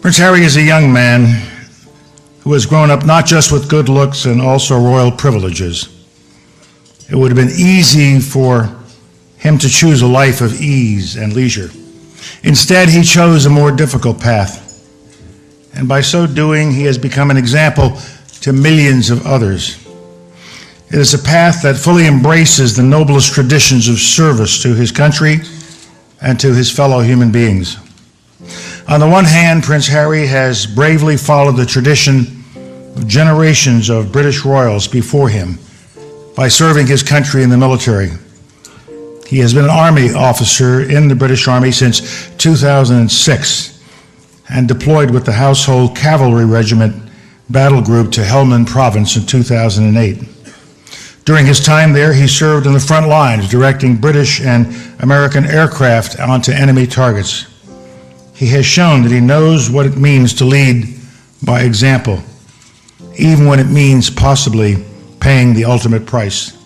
Prince Harry is a young man who has grown up not just with good looks and also royal privileges. It would have been easy for him to choose a life of ease and leisure. Instead, he chose a more difficult path. And by so doing, he has become an example to millions of others. It is a path that fully embraces the noblest traditions of service to his country and to his fellow human beings. On the one hand, Prince Harry has bravely followed the tradition of generations of British royals before him by serving his country in the military. He has been an army officer in the British Army since 2006 and deployed with the Household Cavalry Regiment Battle Group to Helmand Province in 2008. During his time there, he served in the front lines, directing British and American aircraft onto enemy targets. He has shown that he knows what it means to lead by example, even when it means possibly paying the ultimate price.